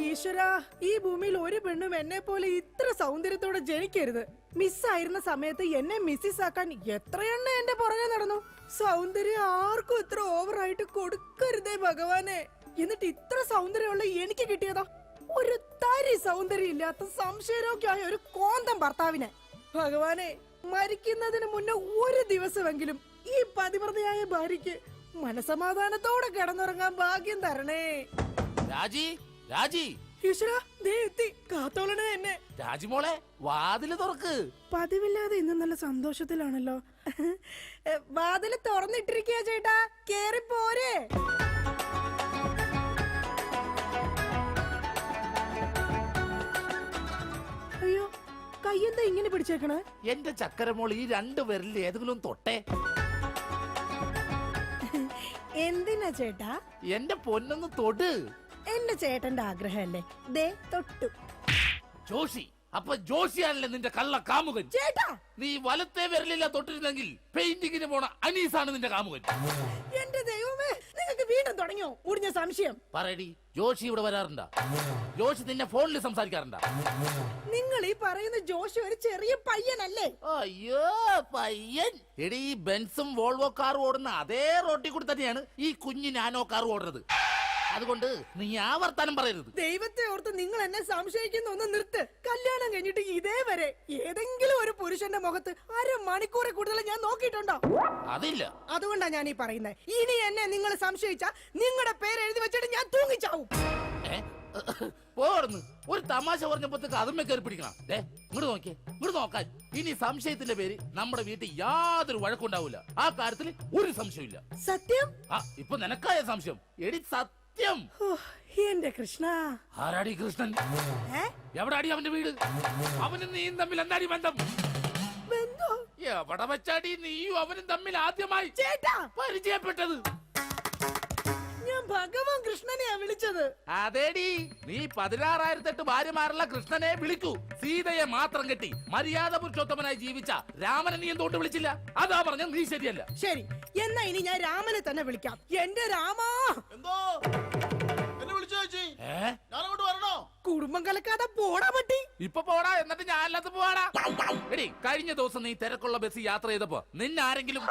ഈശ്വരാ, ഈ ഭൂമിയിൽ ഒരു പെണ്ണും എന്നെ പോലെ ഇത്ര സൗന്ദര്യത്തോടെ ജനിക്കരുത്. മിസ്സായിരുന്ന സമയത്ത് എന്നെ മിസ്സിസ് ആക്കാൻ എത്രയെണ്ണ എന്റെ പുറകെ നടന്നു. സൗന്ദര്യം ആർക്കും ഇത്ര ഓവറായിട്ട് കൊടുക്കരുതേ ഭഗവാനെ. എന്നിട്ട് ഇത്ര സൗന്ദര്യമുള്ള എനിക്ക് കിട്ടിയതാ ഒരു തരി സൗന്ദര്യം ഇല്ലാത്ത സംശയരോഗ്യമായ ഒരു കോന്തം ഭർത്താവിനെ. ഭഗവാനെ, മരിക്കുന്നതിന് മുന്നേ ഒരു ദിവസമെങ്കിലും ഈ പതിവ്രതയായ ഭാര്യയ്ക്ക് മനസമാധാനത്തോടെ കിടന്നുറങ്ങാൻ ഭാഗ്യം തരണേ. രാജി, രാജി, ഈശ്വരാ, ദേ എത്തി. കാത്തോളണേ എന്നെ. രാജിമോളെ, വാതില് തുറക്ക്. പതിവില്ലാതെ ഇന്ന് നല്ല സന്തോഷത്തിലാണല്ലോ. വാതില് തുറന്നിട്ടിരിക്കുക ചേട്ടാ, കേറി പോരെ. അയ്യോ, കയ്യെന്താ ഇങ്ങനെ പിടിച്ചേക്കണേ? എന്റെ ചക്കരമോൾ ഈ 2 വിരലിൽ ഏതെങ്കിലും തൊട്ടേ. എന്തിനാ ചേട്ടാ? എന്റെ പൊന്നൊന്ന് തൊട്. എന്റെ ചേട്ടന്റെ ആഗ്രഹമല്ലേ, ദേ തൊട്ടു. ജോഷി, അപ്പൊ ജോഷിയാണല്ലേ നിന്റെ കള്ള കാമുകൻ? ചേട്ടാ, നീ വലത്തെ വിരലില്ല തൊട്ടിരുന്നെങ്കിൽ പെയിന്റിങ്ങിന് പോണ അനീസാണ് നിന്റെ കാമുകൻ. എന്റെ ദൈവമേ, നിങ്ങൾക്ക് വീണ്ടും തുടങ്ങിയോ മുറിഞ്ഞ സംശയം? പറയടി, ജോഷി ഇവിടെ വരാറുണ്ടാ? ജോഷി നിന്നെ ഫോണിൽ സംസാരിക്കാറുണ്ടാ? നിങ്ങൾ ഈ പറയുന്ന ജോഷി ഒരു ചെറിയ പയ്യനല്ലേ? അയ്യോ, പയ്യൻ. എടി, ഈ ബെൻസും വോൾവോ കാറും ഓടുന്ന അതേ റോട്ടിൽ കൂടി തന്നെയാണ് ഈ കുഞ്ഞു നാനോ കാർ ഓടുന്നത്. അതുകൊണ്ട് നീ ആ വർത്താനം പറയരുത്. ദൈവത്തെ ഓർത്ത് നിങ്ങൾ എന്നെ സംശയിക്കുന്ന ഒന്ന് നിർത്ത്. കല്യാണം കഴിഞ്ഞിട്ട് ഇതേവരെ ഏതെങ്കിലും ഒരു പുരുഷന്റെ മുഖത്ത് 1/2 മണിക്കൂറിൽ കൂടുതൽ ഞാൻ നോക്കിയിട്ടുണ്ടോ? അതില്ല. അതുകൊണ്ടാ ഞാൻ ഈ പറയുന്നത്. ഇനി എന്നെ നിങ്ങൾ സംശയിച്ചാ നിങ്ങളുടെ പേര് എഴുതി വെച്ചിട്ട് ഞാൻ തൂങ്ങിച്ചാവും. പോർന്ന് ഒരു തമാശ പറഞ്ഞപ്പോഴത്തേക്ക് അതുമ്മേ കയറി പിടിക്കണം. ഇങ്ങോട്ട് നോക്കിയേ, ഇങ്ങോട്ട് നോക്കാൻ. ഇനി സംശയത്തിന്റെ പേര് നമ്മുടെ വീട്ടിൽ യാതൊരു വഴക്കുണ്ടാവില്ല. ആ കാര്യത്തിൽ ഒരു സംശയമില്ല. സത്യം? ആ, ഇപ്പൊ നിനക്കായ സംശയം. എടി സത്യം. എന്റെ കൃഷ്ണ. ആരാടി കൃഷ്ണൻ? എവിടാടി അവന്റെ വീട്? അവനും നീയും തമ്മിൽ എന്താടി ബന്ധം? എവിടെ വെച്ചാടി നീയും അവനും തമ്മിൽ ആദ്യമായി പരിചയപ്പെട്ടത്? ഞാൻ ഭഗവാൻ കൃഷ്ണനെയാ വിളിച്ചത്. അതേടി, നീ 16,008 ഭാര്യമാരുള്ള കൃഷ്ണനെ വിളിക്കൂ. സീതയെ മാത്രം കെട്ടി മര്യാദ പുരുഷോത്തമനായി ജീവിച്ച രാമനെ നീ എന്തുകൊണ്ട് വിളിച്ചില്ല? അതാ പറഞ്ഞ നീ ശരിയല്ല. ശരി, എന്നാ ഇനി ഞാൻ രാമനെ തന്നെ വിളിക്കാം. എന്റെ രാമാ. എന്തോ എന്നെ വിളിച്ചു ചേച്ചി? ഞാനങ്ങോട്ട് വരണോ? കുടുംബം കലക്കാതെ പോടാ പറ്റി. ഇപ്പൊ പോടാ, എന്നിട്ട് ഞാൻ അല്ലാത്ത പോടാ. എടി, കഴിഞ്ഞ ദിവസം നീ തിരക്കുള്ള ബസ് യാത്ര ചെയ്തപ്പോ നിന്നെ ആരെങ്കിലും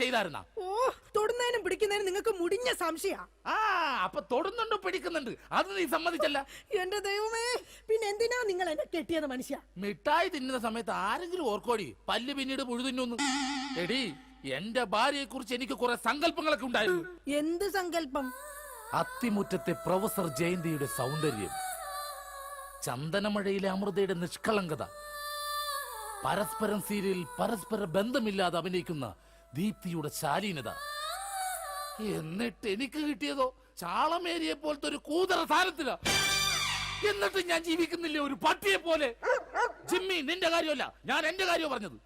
ചെയ്തായിരുന്ന? ഓ, തൊടുന്നതിനും പിടിക്കുന്നതിനും നിങ്ങൾക്ക് മുടിഞ്ഞ സംശയ. ആ, അപ്പൊ തൊടുന്നുണ്ടോ പിടിക്കുന്നുണ്ട്, അത് നീ സമ്മതിച്ചല്ല. എന്റെ ദൈവമേ, പിന്നെ എന്തിനാ നിങ്ങൾ എന്നെ കെട്ടിയത് മനുഷ്യ? മിഠായി തിന്നുന്ന സമയത്ത് ആരെങ്കിലും ഓർക്കോടി പല്ല് പിന്നീട് പുഴുതിന്നു? എടി, എന്റെ ഭാര്യയെ കുറിച്ച് എനിക്ക് കുറെ സങ്കല്പങ്ങളൊക്കെ ഉണ്ടായിരുന്നു. എന്ത് സങ്കല്പം? അത്തിമുറ്റത്തെ പ്രൊഫസർ ജയന്തിയുടെ സൗന്ദര്യം, ചന്ദനമഴയിലെ അമൃതയുടെ നിഷ്കളങ്കത, പരസ്പരം സീരിയലിൽ പരസ്പര ബന്ധമില്ലാതെ അഭിനയിക്കുന്ന ദീപ്തിയുടെ ശാലീനത. എന്നിട്ട് എനിക്ക് കിട്ടിയതോ ചാളമേരിയെ പോലത്തെ ഒരു കൂതറ സാരത്തില. എന്നിട്ട് ഞാൻ ജീവിക്കുന്നില്ലേ ഒരു പട്ടിയെ പോലെ? ജിമ്മി, നിന്റെ കാര്യമല്ല, ഞാൻ എന്റെ കാര്യം പറഞ്ഞത്.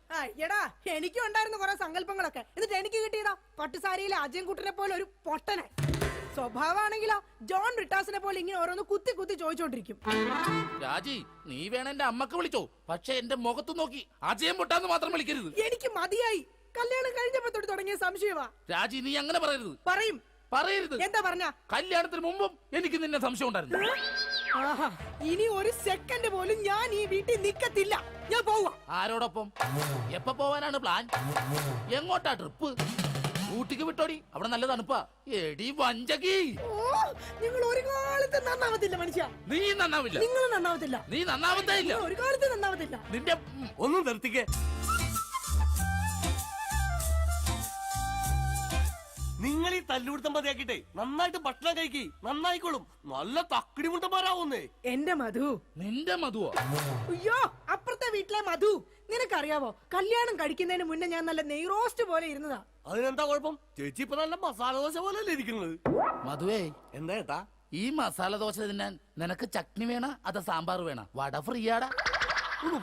എടാ, എനിക്കും ഉണ്ടായിരുന്നു കുറെ സങ്കല്പങ്ങളൊക്കെ. എന്നിട്ട് എനിക്ക് കിട്ടിയതാ പട്ടുസാരിയിലെ അജയൻകുട്ടനെ പോലെ ഒരു പൊട്ടനെ. സ്വഭാവമാണെങ്കിലോ ജോൺ ബ്രിട്ടാസിനെ പോലെ ഇങ്ങനെ ഓരോന്ന് കുത്തി കുത്തി ചോദിച്ചോണ്ടിരിക്കും. രാജി, നീ വേണം എന്റെ അമ്മക്ക് വിളിച്ചോ, പക്ഷെ എന്റെ മുഖത്ത് നോക്കി അജയം പൊട്ടാന്ന് മാത്രം വിളിക്കരുത്. എനിക്ക് മതിയായി. കല്യാണം കഴിഞ്ഞപ്പോ തൊട്ട് തുടങ്ങിയ സംശയമാ. രാജി, നീ അങ്ങനെ പറയരുത്. പറയും. പറയരുത്. എന്താ പറഞ്ഞ? കല്യാണത്തിന് മുമ്പും എനിക്ക് നിന്നെ സംശയം ഉണ്ടായിരുന്നു. ഇനി ഒരു സെക്കൻഡ് പോലും ഞാൻ ഈ വീട്ടിൽ നിക്കത്തില്ല. ഞാൻ പോവാ. ആരോടൊപ്പം? എപ്പോ പോവാനാണ് പ്ലാൻ? എങ്ങോട്ടാ ട്രിപ്പ്? ഊട്ടിക്ക് വിട്ടോടി, അവിടെ നല്ല തണുപ്പാ. എടി വഞ്ചകി, നിങ്ങൾ ഒരു കാലത്ത് നന്നാവത്തില്ല മനുഷ്യ. നീ നന്നാവില്ല. നിങ്ങൾ നന്നാവത്തില്ല. നീ നന്നാവത്തേ ഇല്ല. ഒരു കാലത്ത് നന്നാവത്തില്ല. നിന്റെ ഒന്നും നിർത്തിക്കേ. നിങ്ങൾ ഈ തല്ലുപിടുത്തം മതിയാക്കിട്ടെ നന്നായിട്ട് ഭക്ഷണം കഴിക്കി, നന്നായിക്കോളും. നല്ല തക്കിടി മുണ്ടന്മാരാവുന്നേ. എന്റെ മധു. നിന്റെ മധുവോ? അയ്യോ, അപ്പുറത്തെ വീട്ടിലെ മധു. നിനക്കറിയാവോ, കല്യാണം കഴിക്കുന്നതിന് മുന്നേ ഞാൻ നല്ല നെയ് റോസ്റ്റ് പോലെ ഇരുന്നതാ. അതിനെന്താ കുഴപ്പം? ചേച്ചി ഇപ്പൊ നല്ല മസാല ദോശ പോലെ അല്ലേ ഇരിക്കുന്നത്? മധുവേ, എന്താ ഏട്ടാ? ഈ മസാല ദോശ തിന്നാൻ നിനക്ക് ചട്നി വേണ അതോ സാമ്പാർ വേണ? വട ഫ്രീയാടാ.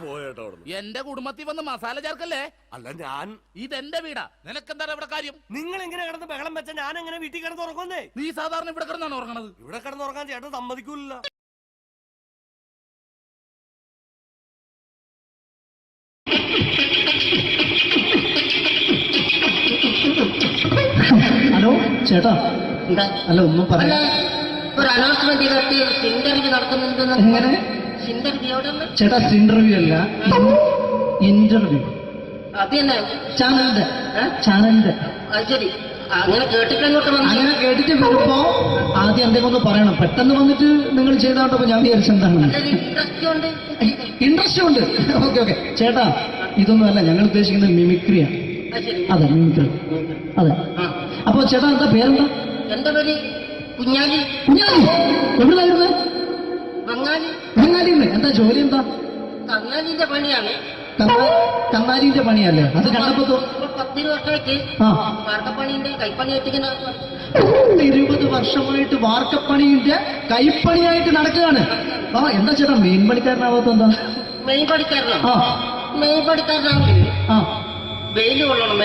പോയേട്ടോ. എന്റെ കുടുംബത്തിൽ വന്ന് മസാല ചേർക്കല്ലേ. അല്ല, ഞാൻ ഇതെന്റെ വീടാ, നിനക്കെന്താ ഇവിടെ കാര്യം? നിങ്ങൾ എങ്ങനെ കിടന്ന് ബഹളം വെച്ച ഞാൻ എങ്ങനെ വീട്ടിൽ കിടന്ന് ഉറങ്ങുന്നേ? നീ സാധാരണ ഇവിടെ കിടന്നാണ് ഉറങ്ങണത്. ഇവിടെ കിടന്നുറങ്ങാൻ ചേട്ടൻ സമ്മതിക്കൂല. ചേട്ടാ അല്ല ഒന്നും പറയാ ഒരു അനൗൺസ്മെന്റ് ചെയ്തിട്ട് ഇന്റർവ്യൂ നടക്കുന്നുണ്ടെന്ന്. എങ്ങനെ ചേട്ടാ ഇന്റർവ്യൂ അല്ല ഇന്റർവ്യൂ അത് തന്നെ ചാനലിന്റെ അത് ശരി. അങ്ങനെ കേട്ടിട്ട് അങ്ങോട്ട് വന്നു. അങ്ങനെ കേട്ടിട്ട് വരുമ്പോ ആദ്യം എന്തെങ്കിലും ഒന്ന് പറയണം. പെട്ടെന്ന് വന്നിട്ട് നിങ്ങൾ ചെയ്താണ്ടപ്പോ ഞാൻ വിചാരിച്ചെന്താണ് ഇൻട്രസ്റ്റ് ഉണ്ട്. ഓക്കെ ഓക്കെ ചേട്ടാ ഇതൊന്നും അല്ല ഞങ്ങൾ ഉദ്ദേശിക്കുന്നത് മിമിക്രിയാണ്. അതെ മിമിക്രി അതെ. അപ്പൊ ചേട്ടാ എന്താ പേരെന്താ? എന്റെ പേര് കുഞ്ഞാലി. കുഞ്ഞാലി എവിടുന്നായിരുന്നു? ബംഗാളി. ബംഗാളിന്ന്. എന്താ ജോലി എന്താ? കന്നാലിന്റെ പണിയാണ്. കന്നാലിന്റെ പണിയല്ലേ? അത് കണ്ടപ്പോ 10 വർഷമായിട്ട് വാർക്കപ്പണിന്റെ കൈപ്പണിയായിട്ട് 20 വർഷമായിട്ട് വാർക്കപ്പണിന്റെ കൈപ്പണിയായിട്ട് നടക്കുകയാണ്. എന്താ ചേട്ടാ മെയിൻ പണിക്കാരനാവാത്ത എന്താ? മെയിൻ പണിക്കാരനാണ്. മെയിൻ പണിക്കാരനാണെങ്കിൽ വെയില് കൊള്ളണം.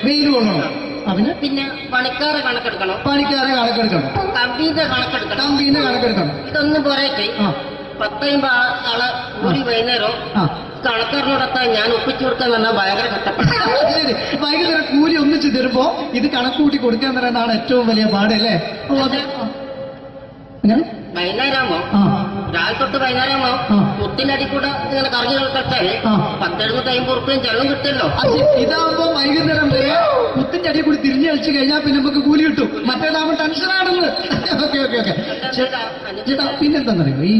വെയില് കൊള്ളണം. അതിന് പിന്നെ പണിക്കാരെ കണക്കെടുക്കണം. കമ്പീന്റെ കണക്കെടുക്കണം. ഇതൊന്നും പോരായിട്ട് 10-50 ആളെ കൂടി വൈകുന്നേരം കണക്കാരനോടൊക്കെ ഞാൻ ഒപ്പിച്ചു കൊടുക്കാൻ പറഞ്ഞാൽ ഭയങ്കര കഷ്ടപ്പെട്ടു. വൈകുന്നേരം കൂലി ഒന്നിച്ചു തരുമ്പോ ഇത് കണക്കൂട്ടി കൊടുക്കാൻ പറയുന്നതാണ് ഏറ്റവും വലിയ പാടല്ലേ? വൈകുന്നേരമാകുമ്പോ രാവിലെ തൊട്ട് വൈകുന്നേരമാകുമ്പോ മുത്തിനടി കൂടെ ഇങ്ങനെ കറങ്ങി കളിച്ചാല് 10-70-50 ഉറുപ്പിയും ചെലവും കിട്ടുമല്ലോ. ഇതാകുമ്പോ വൈകുന്നേരം വരെ മുത്തിന്റെ അടി കൂടി തിരിഞ്ഞു കളിച്ചു കഴിഞ്ഞാൽ പിന്നെ നമുക്ക് കൂലി കിട്ടും. മറ്റേതാകുമ്പോ ടെൻഷനാണെന്ന്. ഓക്കെ ഓക്കെ ഓക്കെ ചേട്ടാ പിന്നെന്താന്നറിയോ ഈ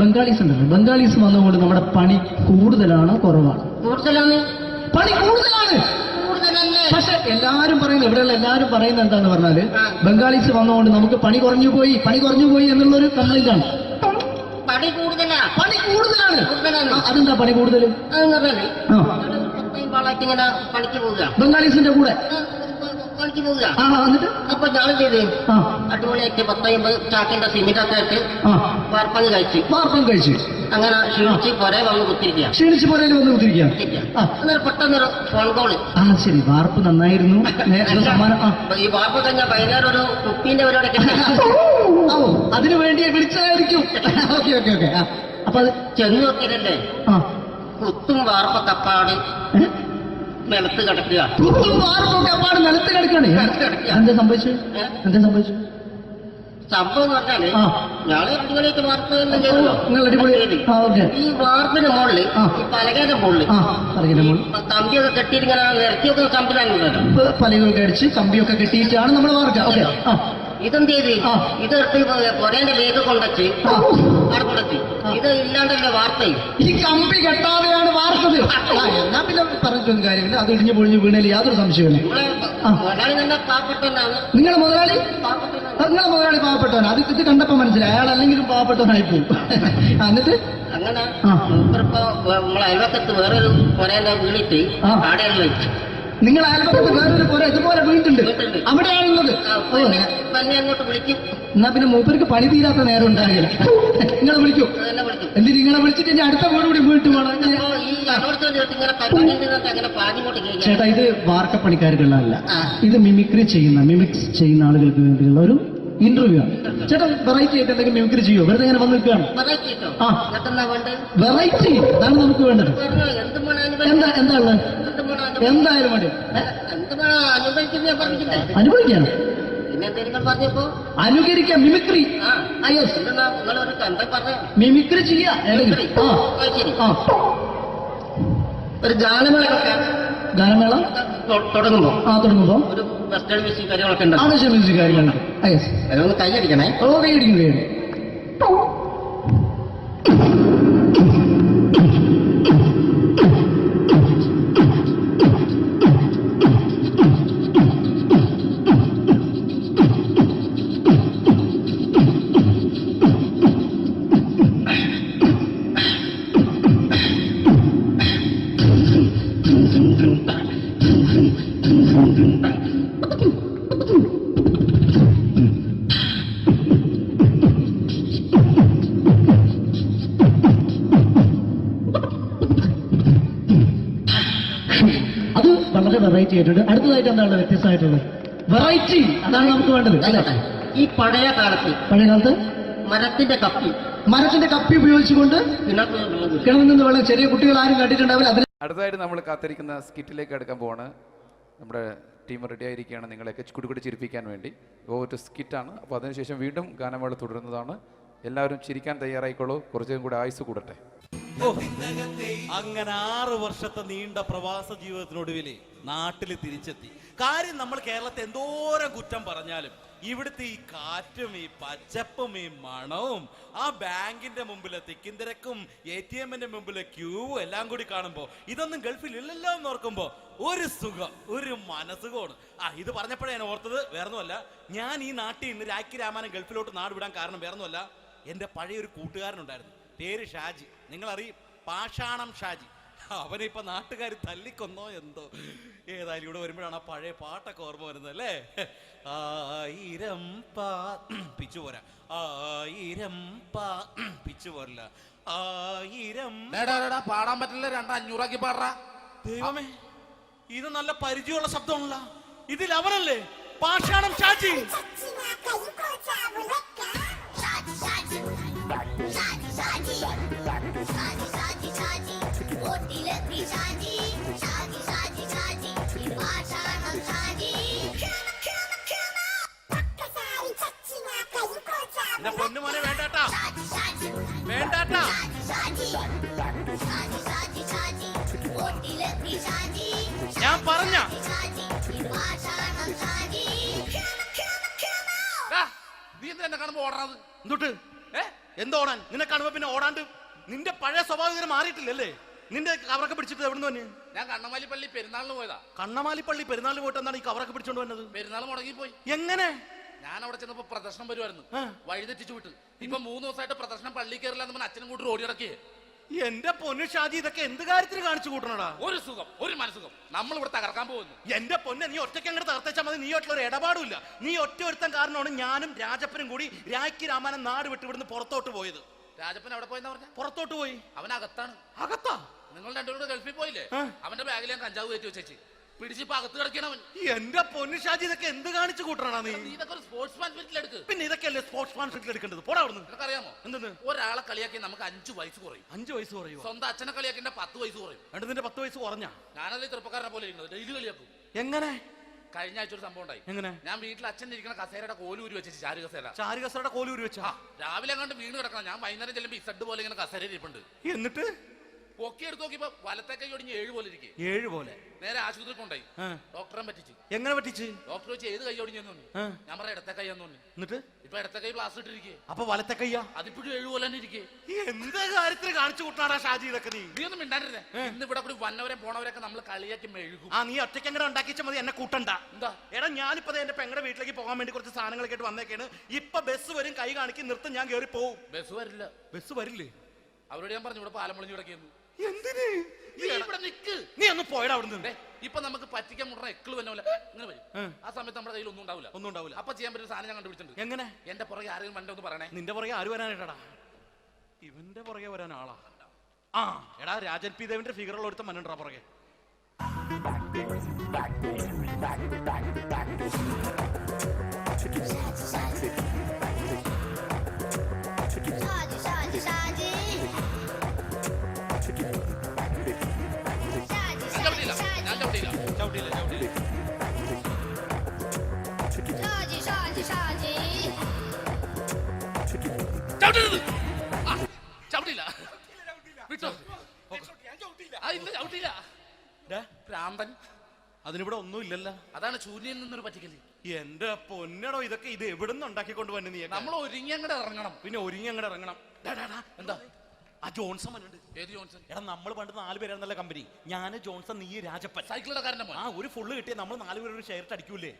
ബംഗാളീസ് ഉണ്ടല്ലോ, ബംഗാളീസ് വന്നുകൊണ്ട് നമ്മുടെ പണി കൂടുതലാണോ കുറവാണ്? കൂടുതലാണ്. പണി കൂടുതലാണ്. പക്ഷെ എല്ലാരും പറയുന്നത് ഇവിടെയുള്ള എല്ലാരും പറയുന്നത് എന്താന്ന് പറഞ്ഞാല് ബംഗാളീസ് വന്നുകൊണ്ട് നമുക്ക് പണി കുറഞ്ഞു പോയി എന്നുള്ളൊരു കംപ്ലൈന്റ് ആണ്. പണി കൂടുതലാണ്. അതെന്താ പണി കൂടുതൽ? പണിക്ക് പോവുക ബംഗാളീസിന്റെ കൂടെ പണിക്ക് പോവുക. അപ്പൊ ഞാൻ ചെയ്ത് അടിപൊളിയായിട്ട് 10-50 ചാക്കിന്റെ സിമെന്റൊക്കെ ആയിട്ട് വാർപ്പം കഴിച്ചു. അങ്ങനെ ക്ഷീണിച്ച് പുറേ വന്ന് കുത്തിരിക്കുക. പെട്ടെന്നൊരു ഫോൺ കോള്. ശരി വാർപ്പ് നന്നായിരുന്നു. ഈ വാർപ്പ് കഴിഞ്ഞാൽ വൈകുന്നേരം ഒരു കുപ്പീന്റെ പരിപാടി അതിനു വേണ്ടി വിളിച്ചതായിരിക്കും. Okay okay okay. അപ്പൊ അത് ചെന്ന് നോക്കിയതല്ലേ കുത്തും വാർപ്പ കപ്പാട് നിലത്ത് കിടക്കുക. നിലത്ത് കിടക്കാണ്. എന്താ സംഭവിച്ചു? സംഭവം എന്ന് പറഞ്ഞാല് ഞാള് അടിപൊളിയായിട്ട് വാർപ്പ് ഈ വാർപ്പിന്റെ മുകളില് ഈ പലകയുടെ മുകളില് കമ്പിയൊക്കെ കെട്ടിയിട്ടിങ്ങനെ നിരത്തിയൊക്കെ സംവിധാനം പലകൊക്കെ അടിച്ച് കമ്പിയൊക്കെ കെട്ടിയിട്ടാണ് നമ്മൾ വാർക്കുക. ഓക്കെ ഇതെന്ത് ചെയ്ത് ഇതെടുത്ത് പൊരേന്റെ വേഗ കൊണ്ടച്ച് അവിടെ കൊണ്ടെത്തി. ഇത് ഇല്ലാണ്ടല്ലേ വാർത്തയും. ഈ കമ്പി കെട്ടാതെയാണ് വാർത്തത്. എന്നാ പിന്നെ പറഞ്ഞിട്ടൊന്നും കാര്യമില്ല. അത് ഇടിഞ്ഞു പൊളിഞ്ഞു വീണേൽ യാതൊരു സംശയമില്ല. മുതലാളി തന്നെ പാവപ്പെട്ടവനാണ്. നിങ്ങളെ മുതലാളി പാവപ്പെട്ടവനാണ്. അത് ഇത് കണ്ടപ്പോ മനസ്സിലായി അയാൾ അല്ലെങ്കിലും പാവപ്പെട്ടവനായി പോകും. എന്നിട്ട് അങ്ങനെ നമ്മളെ അയൽവക്കത്ത് വേറൊരു പൊരേന്റെ വീണിട്ട് ആടെ വെച്ചു. നിങ്ങൾ അയൽപക്കത്ത് വേറൊരു പോലെ ഇതുപോലെ വീട്ടുണ്ട് അവിടെയാണുള്ളത്. അങ്ങോട്ട് വിളിക്കും. എന്നാ പിന്നെ മൂപ്പർക്ക് പണി തീരാത്ത നേരം ഉണ്ടാകില്ല. നിങ്ങളെ വിളിക്കും. എന്തിന് നിങ്ങളെ വിളിച്ചിട്ട് ഇനി അടുത്ത വീട് കൂടി വീട്ടു പോകണം. ചേട്ടാ ഇത് വാർക്കപ്പണിക്കാർക്കുള്ളതല്ല. ഇത് മിമിക്സ് ചെയ്യുന്ന ആളുകൾക്ക് വേണ്ടിയുള്ള ഒരു ഇന്റർവ്യൂ ആണ്. ചേട്ടാ വെറൈറ്റി ആയിട്ട് എന്തെങ്കിലും മിമിക്രി ചെയ്യോ? വെറുതെ ഇങ്ങനെ വന്ന് നിൽക്കുകയാണ്. വെറൈറ്റി അതാണ് നമുക്ക് വേണ്ടത്. എന്താ ഉള്ളത്? എന്തായാലും മതി. അനുഭവിക്കാണ്. അനുകരിക്കാം. മിമിക്രി മിമിക്രി ചെയ്യാ. ഒരു ഗാനമേള തുടങ്ങുമ്പോ ഒരു വെസ്റ്റേൺ മ്യൂസിക് കാര്യങ്ങളൊക്കെ ഉണ്ട്. മ്യൂസിക് കാര്യങ്ങളുണ്ട്. അതൊന്ന് കൈയടിക്കണേ. കൈയടിക്കും. വളരെ വെറൈറ്റി ആയിട്ടുണ്ട്. അടുത്തതായിട്ട് എന്താണ് വ്യത്യസ്തമായിട്ടുള്ളത്? വെറൈറ്റി അതാണ് നമുക്ക് വേണ്ടത് അല്ലേ? ഈ പഴയ കാലത്ത് മരത്തിന്റെ കപ്പി ഉപയോഗിച്ചുകൊണ്ട് കിണറിൽ നിന്ന് വെള്ളം ചെറിയ കുട്ടികൾ ആരും കണ്ടിട്ടുണ്ടാവില്ല. അടുത്തതായിട്ട് നമ്മൾ കാത്തിരിക്കുന്ന സ്കിറ്റിലേക്ക് എടുക്കാൻ പോവാണ്. നമ്മുടെ ടീം റെഡി ആയിരിക്കുകയാണ് നിങ്ങളെയൊക്കെ കുടുകുടി ചിരിപ്പിക്കാൻ വേണ്ടി. ഒരു സ്കിറ്റാണ്. അപ്പോൾ അതിനുശേഷം വീണ്ടും ഗാനമേള തുടരുന്നതാണ്. എല്ലാവരും ചിരിക്കാൻ തയ്യാറായിക്കോളൂ. കുറച്ചും കൂടെ ആയുസ് കൂടട്ടെ. അങ്ങനെ 6 വർഷത്തെ നീണ്ട പ്രവാസ ജീവിതത്തിനൊടുവിൽ നാട്ടിൽ തിരിച്ചെത്തി. കാര്യം നമ്മൾ കേരളത്തെ എന്തോരം കുറ്റം പറഞ്ഞാലും ഇവിടുത്തെ ഈ കാറ്റും ഈ പച്ചപ്പും ഈ മണവും ആ ബാങ്കിന്റെ മുമ്പിലെ തിക്കും തിരക്കും ATM-ന്റെ മുമ്പിലെ ക്യൂവും എല്ലാം കൂടി കാണുമ്പോ ഇതൊന്നും ഗൾഫിൽ ഇല്ലല്ലോ എന്ന് ഓർക്കുമ്പോ ഒരു സുഖം, ഒരു മനസുഖമാണ്. ഇത് പറഞ്ഞപ്പോഴേ ഞാൻ ഓർത്തത് വേറൊന്നുമല്ല, ഞാൻ ഈ നാട്ടിൽ നിന്ന് രാഖി രാമാനം ഗൾഫിലോട്ട് നാട് വിടാൻ കാരണം വേറൊന്നുമല്ല, എൻ്റെ പഴയൊരു കൂട്ടുകാരനുണ്ടായിരുന്നു, പേര് ഷാജി. നിങ്ങളറിയും, പാഷാണം ഷാജി. അവനെ ഇപ്പൊ നാട്ടുകാർ തല്ലിക്കൊന്നോ എന്തോ. ഏതായാലും ഇവിടെ വരുമ്പോഴാണ് ആ പഴയ പാട്ടൊക്കെ ഓർമ്മ വരുന്നത് അല്ലേ. 1000 പിച്ചു പോരാ, 1000 പിച്ചു പോരില്ല, 1000 പാടാൻ പറ്റില്ല, 200 പാടാ. ദൈവമേ, ഇത് നല്ല പരിചയമുള്ള ശബ്ദമാണല്ലോ. ഇതിൽ അവനല്ലേ പാഷാണം ഷാജി? പൊന്നുമോനെ വേണ്ടാട്ടാ, വേണ്ടാട്ടാ. ഞാൻ പറഞ്ഞ നീ എന്താ കാണുമ്പോ ഓടാത്? എന്തൊട്ട് എന്തോടാൻ? നിന്നെ കാണുമ്പോ പിന്നെ ഓടാണ്ട് നിന്റെ പഴയ സ്വഭാവം മാറിയിട്ടില്ലല്ലേ? നിന്റെ കവറൊക്കെ പിടിച്ചിട്ട് എവിടുന്ന് തന്നെ? ഞാൻ കണ്ണമാലിപ്പള്ളി പെരുന്നാളിന് പോയതാ. കണ്ണമാലിപ്പള്ളി പെരുന്നാളിന് പോയിട്ട് എന്താണ് ഈ കവറൊക്കെ പിടിച്ചോണ്ട് വന്നത്? പെരുന്നാൾ മുടങ്ങിപ്പോയി. എങ്ങനെ? ഞാൻ അവിടെ ചെന്നപ്പോ പ്രദർശനം വരുമായിരുന്നു, വഴിതെറ്റിച്ചു വിട്ട്. ഇപ്പൊ 3 ദിവസമായിട്ട് പ്രദർശനം പള്ളി കയറില്ല എന്ന് അച്ഛനും കൂട്ടി ഓടി ഇറക്കിയേ. എന്റെ പൊന്നു ഷാജി, ഇതൊക്കെ എന്ത് കാര്യത്തിന് കാണിച്ചു കൂട്ടണടാ? ഒരു സുഖം, ഒരു മനസുഖം. നമ്മൾ ഇവിടെ തകർക്കാൻ പോകുന്നു. എന്റെ പൊന്നെ, നീ ഒറ്റയ്ക്ക് അങ്ങോട്ട് തകർത്തേച്ചാൽ മതി. നീ ഒറ്റ ഒരു ഇടപാടില്ല. നീ ഒറ്റ ഒരുത്തൻ കാരണമാണ് ഞാനും രാജപ്പനും കൂടി രാഖി രാമാനം നാട് വിട്ട് ഇവിടുന്ന് പുറത്തോട്ട് പോയത്. രാജപ്പൻ എവിടെ പോയെന്ന് പറഞ്ഞ? പുറത്തോട്ട് പോയി. അവനകത്താണ്. അകത്താ? നിങ്ങൾ രണ്ടുപേരും ഗൾഫിൽ പോയില്ലേ? അവന്റെ ബാഗിൽ ഞാൻ കഞ്ചാവ് കയറ്റി വെച്ചേച്ച് പിടിച്ചിപ്പോ അകത്ത് കിടക്കണവൻ. എന്റെ പൊന്നു ഷാജി, ഇതൊക്കെ എന്ത് കാണിച്ചു കൂട്ടണ നീ? ഇതൊക്കെ ഒരു സ്പോർട്സ്മാൻ സ്പിരിറ്റിൽ എടുക്ക്. പിന്നെ ഇതൊക്കെയല്ലേ സ്പോർട്സ്മാൻ സ്പിരിറ്റിൽ എടുക്കേണ്ടത്? പോടാ അവിടുന്ന്. നിനക്കറിയാമോ എന്തെന്ന്? ഒരാളെ കളിയാക്കി നമുക്ക് 5 വയസ്സ് കുറയും. 5 വയസ്സ് കുറയും? സ്വന്തം അച്ഛനെ കളിയാക്കി 10 വയസ്സ് കുറയും. എന്നിട്ട് നിന്റെ 10 വയസ്സ് കുറഞ്ഞ? ഞാനത് ചെറുപ്പക്കാരനെ പോലെ ഇരിക്കുന്നത്, ഡെയിലി കളിയാക്കും. എങ്ങനെ? കഴിഞ്ഞ ആഴ്ച ഒരു സംഭവം ഉണ്ടായി. എങ്ങനെ? ഞാൻ വീട്ടിൽ അച്ഛൻ ഇരിക്കുന്ന കസേരയുടെ കോലൂരി വെച്ചു. ചാരു കസേരയുടെ കോലൂരി വെച്ചാ? രാവിലെ കണ്ട് വീണ് കിടക്കണം. ഞാൻ വൈകുന്നേരം ചെല്ലുമ്പോ ഇസഡ് പോലെ ഇങ്ങനെ കസേര ഇരിപ്പുണ്ട്. എന്നിട്ട് പൊക്കി എടുത്ത് നോക്കിയപ്പോ വലത്തെ കൈ ഒടിഞ്ഞ് 7 പോലെ ഇരിക്കും. 7 പോലെ? നേരെ ആശുപത്രി കൊണ്ടായി. ഡോക്ടറെ പറ്റിച്ചു. എങ്ങനെ പറ്റിച്ച്? ഡോക്ടർ വെച്ച് ഏത് കൈ ഒടിഞ്ഞെന്ന് പറഞ്ഞു. ഞാൻ പറയാം ഇടത്തെ കൈ എന്ന് പറഞ്ഞു. എന്നിട്ട് ഇപ്പൊ ഇടത്തെ കൈ പ്ലാസ്റ്റർ ഇട്ടിരിക്കേ. അപ്പൊ വലത്തെ കൈയാ? അതിപ്പോഴും 7 പോലെ തന്നെ ഇരിക്കേ. എന്ത് കാര്യത്തിന് കാണിച്ചു കൂട്ടാടാ ഷാജി ഇതൊക്കെ? നീ ഒന്നും മിണ്ടാണ്ടിരുന്നേ. ഇന്ന് ഇവിടെ കൂടി വന്നവരെ പോണവരൊക്കെ നമ്മൾ കളിയാക്കി മെഴുകും. നീ ഒറ്റയ്ക്ക് അങ്ങനെ ഉണ്ടാക്കിച്ചാൽ മതി, എന്നെ കൂട്ടണ്ട. എന്താ? എടാ, ഞാനിപ്പോ എന്റെ പെങ്ങളുടെ വീട്ടിലേക്ക് പോകാൻ വേണ്ടി കുറച്ച് സാധനങ്ങളൊക്കെ ആയിട്ട് വന്നേക്കാണ്. ഇപ്പൊ ബസ് വരും, കൈ കാണിക്കും, നിർത്തും, ഞാൻ കയറി പോവും. ബസ് വരില്ല. ബസ് വരില്ലേ? അവരോട് ഞാൻ പറഞ്ഞു ഇവിടെ പാലം പൊളിഞ്ഞു കിടക്കുന്നു. എന്തിന്? ഇവിടെ നിക്ക്. നീ ഒന്ന് പോയടാ അവിടുന്ന്. ഇപ്പൊ നമുക്ക് പറ്റിക്കാൻ മുടണ എക്കിള് വന്ന പോലെ ഇങ്ങനെ വരും. ആ സമയത്ത് നമ്മുടെ കയ്യിൽ ഒന്നും ഉണ്ടാവില്ല. അപ്പൊ ചെയ്യാൻ പറ്റുന്ന സാധനം ഞാൻ കണ്ടുപിടിച്ചിട്ടുണ്ട്. എങ്ങനെ? എന്റെ പുറകെ ആരെങ്കിലും വണ്ടി ഒന്ന് പറയണേ. നിന്റെ പുറകെ ആര് വരാനായിട്ടാടാ? ഇവന്റെ പുറകെ വരാൻ ആളാ? എടാ, രാജൻ പി ദേവിന്റെ ഫിഗറുള്ള ഒരുത്ത മനുണ്ടാ പുറകെ. അതിനിവിടെ ഒന്നും ഇല്ലല്ലോ. അതാണ് ശൂന്യയിൽ നിന്നൊരു പറ്റിക്കല്. എന്റെ പൊന്നടോ, ഇതൊക്കെ ഇത് എവിടുന്ന് ഉണ്ടാക്കിക്കൊണ്ട് വന്നു നീ? നമ്മൾ ഒരുങ്ങി അങ്ങോട്ട് ഇറങ്ങണം. പിന്നെ ഒരുങ്ങി അങ്ങോട്ട് ഇറങ്ങണം. എന്താ? ആ ജോൺസൺ മനുണ്ട്. ഏത് ജോൺസൺ? എടാ, നമ്മൾ പണ്ട് 4 പേരായിരുന്നല്ല കമ്പനി. ഞാന്, ജോൺസൺ, നീ, രാജപ്പൻ. സൈക്കിളുടെ കാരന്റെ മോൻ. ഒരു ഫുള്ള് കിട്ടിയ നമ്മൾ 4 പേര് ഒരു ഷെയർ അടിക്കൂലേ?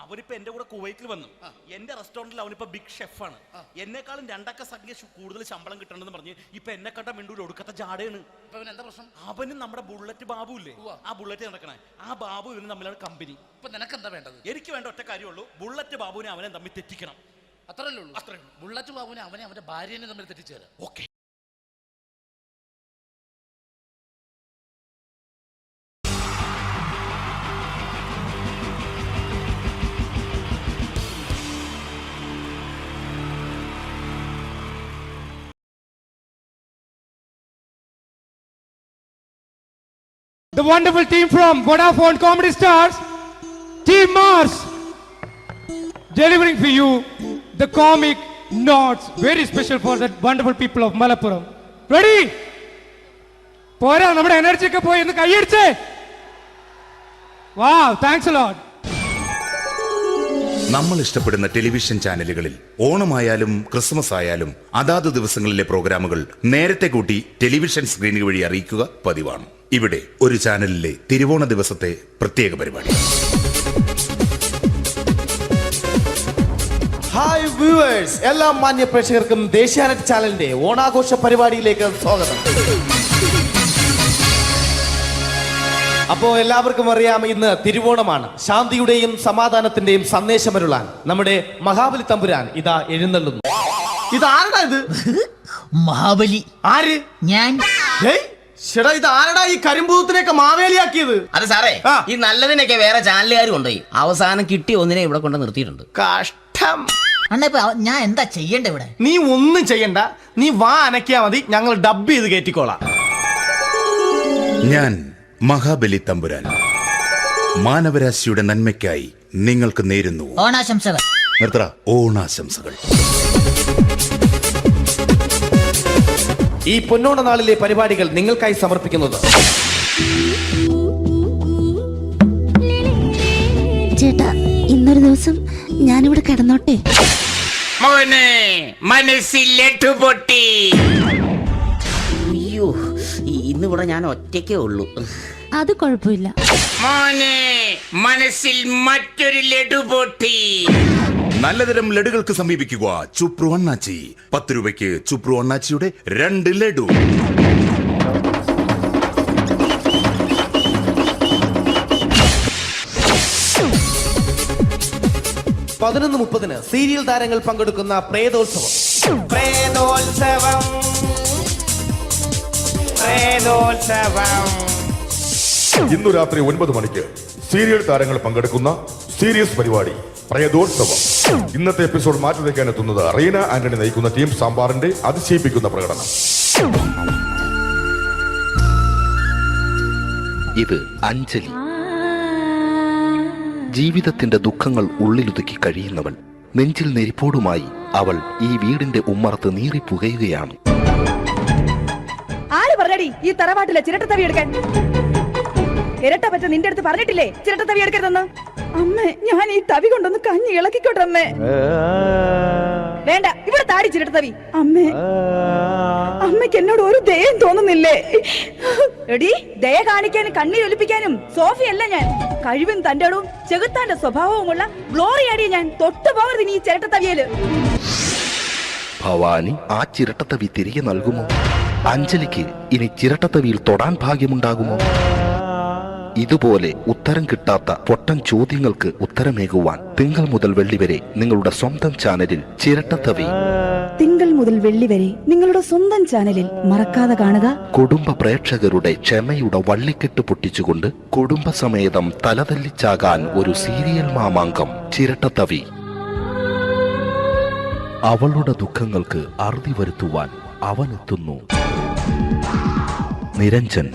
അവനിപ്പോ എന്റെ കൂടെ കുവൈറ്റിൽ വന്നു. എന്റെ റെസ്റ്റോറന്റിൽ അവനിപ്പോ ബിഗ് ഷെഫാണ്. എന്നെക്കാളും 2 അക്ക സംഖ്യ കൂടുതൽ ശമ്പളം കിട്ടണമെന്ന് പറഞ്ഞ് ഇപ്പൊ എന്നെ കണ്ട മിണ്ടൂര് ഒടുക്കത്തെ ജാടയാണ്. എന്താ പ്രശ്നം? അവനും നമ്മുടെ ബുള്ളറ്റ് ബാബു ഇല്ലേ, ആ ബുള്ളറ്റ് നടക്കണേ, ആ ബാബു ഇവനും തമ്മിലാണ് കമ്പനി. ഇപ്പൊ നിനക്ക് എന്താ വേണ്ടത്? എനിക്ക് വേണ്ട ഒറ്റ കാര്യമുള്ളൂ, ബുള്ളറ്റ് ബാബുവിനെ അവനെ തമ്മിൽ തെറ്റിക്കണം. അത്രയല്ലേ ഉള്ളൂ? അത്രേ. ബുള്ളറ്റ് ബാബുവിനെ അവനെ അവന്റെ ഭാര്യനെ തമ്മിൽ തെറ്റിച്ചു തരാം. Okay. The wonderful team from Vodafone Comedy Stars Team Mars delivering for you the comic notes, very special for the wonderful people of Malappuram. Ready? പോരാ, നമ്മുടെ എനർജി ഒക്കെ പോയി ഒന്ന് കൈയടിച്ചേ. Wow, thanks a lot. നമ്മൾ ഇഷ്ടപ്പെടുന്ന ടെലിവിഷൻ ചാനലുകളിൽ ഓണമായാലും Christmas ആയാലും അതാത് ദിവസങ്ങളിലെ പ്രോഗ്രാമുകൾ നേരത്തെ കൂട്ടി ടെലിവിഷൻ സ്ക്രീനുകൾ വഴി അറിയിക്കുക പതിവാണ്. ഇവിടെ ഒരു ചാനലിലെ തിരുവോണ ദിവസത്തെ പ്രത്യേക പരിപാടി. ഹായ് വ്യൂവേഴ്സ്, എല്ലാ മാന്യ പ്രേക്ഷകർക്കും ദേശീയാനെറ്റ് ചാനലിന്റെ ഓണാഘോഷ പരിപാടിയിലേക്ക് സ്വാഗതം. അപ്പോൾ എല്ലാവർക്കും അറിയാം, ഇന്ന് തിരുവോണമാണ്. ശാന്തിയുടെയും സമാധാനത്തിന്റെയും സന്ദേശമരുളാൻ നമ്മുടെ മഹാബലി തമ്പുരാൻ ഇതാ എഴുന്നള്ളുന്നു. ഇതാരടാ ഇത്? മഹാബലി. ആര്? ഞാൻ. ചേട്ടാ, ഇത് ആരടാ ഈ കരിമ്പൂത്തിനെയൊക്കെ മാവേലിയാക്കിയത്? അത് സാറേ, ഈ നല്ലതിനൊക്കെ വേറെ ചാനലുകാർ കൊണ്ടുപോയി അവസാനം കിട്ടി ഒന്നിനെ ഇവിടെ കൊണ്ട് നിർത്തിയിട്ടുണ്ട്. കഷ്ടം. അണ്ണ ഇപ്പൊ ഞാൻ എന്താ ചെയ്യണ്ട ഇവിടെ? നീ ഒന്നും ചെയ്യണ്ട, നീ വാ അനക്കിയാ മതി, ഞങ്ങൾ ഡബ് ചെയ്ത് കയറ്റിക്കോളാം. ഞാൻ മഹാബലി തമ്പുരാൻ മാനവരാശിയുടെ നന്മയ്ക്കായി നിങ്ങൾക്ക് നേരുന്നു ഓണാശംസകൾ. നിർത്തറ ഓണാശംസകൾ. ഈ പൊന്നോണ നാളിലെ പരിപാടികൾ നിങ്ങൾക്കായി സമർപ്പിക്കുന്നത് ചേട്ടാ, ഇന്നൊരു ദിവസം ഞാനിവിടെ കിടന്നോട്ടെ. മോനെ മനസ്സിലെട്ടു പൊട്ടി. അയ്യോ, ഇന്നിവിടെ ഞാൻ ഒറ്റയ്ക്കേ ഉള്ളൂ. അത് കുഴപ്പമില്ല. മോനെ മനസ്സിൽ മറ്റൊരു ലഡു പൊട്ടി. നല്ലതരം ലഡുകൾക്ക് സമീപിക്കുക ചുപ്രു അണ്ണാച്ചി. 10 രൂപയ്ക്ക് ചുപ്രു അണ്ണാച്ചിയുടെ 2 ലഡു. (11:30) സീരിയൽ താരങ്ങൾ പങ്കെടുക്കുന്ന പ്രേതോത്സവം. ഇന്നു രാത്രി 9 മണിക്ക് സീരിയൽ താരങ്ങൾ പങ്കെടുക്കുന്ന സീരിയസ് പരിപാടി പ്രേതോത്സവം. ഇന്നത്തെ എപ്പിസോഡ് മാറ്റി വയ്ക്കാൻ എത്തുന്നത് റീന ആന്റണി നയിക്കുന്ന ടീം സാമ്പാറിന്റെ അതിശയിപ്പിക്കുന്ന പ്രകടനം. ഇത് അഞ്ജലി. ജീവിതത്തിന്റെ ദുഃഖങ്ങൾ ഉള്ളിലൊതുക്കി കഴിയുന്നവൾ. നെഞ്ചിൽ നെരിപ്പോടുമായി അവൾ ഈ വീടിന്റെ ഉമ്മറത്ത് നീറി പുകയുകയാണ്. ആര് പറഞ്ഞടി ഈ തറവാട്ടിലെ ചിരട്ട തവി എടുക്കാൻ? ഇരട്ട പറ്റ നിന്റെ അടുത്ത് പറഞ്ഞിട്ടില്ലേ ചിരട്ട തവി എടുക്കരുതെന്ന്? അമ്മേ, ഞാൻ ഈ തവി കൊണ്ടൊന്ന് കഞ്ഞി ഇളക്കിക്കോട്ടെ അമ്മേ. വേണ്ട, ഇവിടെ താടി ചിരട്ട തവി. അമ്മേ, അമ്മയ്ക്ക് എന്നോട് ഒരു ദയം തോന്നുന്നില്ലേ? എടി, ദയ കാണിക്കാനും കണ്ണീരൊലിപ്പിക്കാനും സോഫിയല്ല ഞാൻ. കഴിവും തന്റെടും ചെകുത്താന്റെ സ്വഭാവവുമുള്ള ഗ്ലോറിയാടിയ ഞാൻ. തൊട്ടു പോകരുത് നീ ചിരട്ട തവിയല്. ഭവാനി ആ ചിരട്ടത്തവി തിരികെ നൽകുമോ? അഞ്ജലിക്ക് ഇനി ചിരട്ടത്തവിയിൽ തൊടാൻ ഭാഗ്യമുണ്ടാകുമോ? ഇതുപോലെ ഉത്തരം കിട്ടാത്ത പൊട്ടൻ ചോദ്യങ്ങൾക്ക് ഉത്തരമേകുവാൻ തിങ്കൾ മുതൽ വെള്ളി വരെ നിങ്ങളുടെ സ്വന്തം ചാനലിൽ ചിരട്ടത്തവി. തിങ്കൾ മുതൽ വെള്ളി വരെ നിങ്ങളുടെ സ്വന്തം ചാനലിൽ മറക്കാതെ കാണുക. കുടുംബ പ്രേക്ഷകരുടെ ക്ഷമയുടെ വള്ളിക്കെട്ട് പൊട്ടിച്ചുകൊണ്ട് കുടുംബസമേതം തലതല്ലിച്ചാകാൻ ഒരു സീരിയൽ മാമാങ്കം ചിരട്ടത്തവി. അവളുടെ ദുഃഖങ്ങൾക്ക് അറുതി വരുത്തുവാൻ അവനെത്തുന്നു. നിരഞ്ജൻ.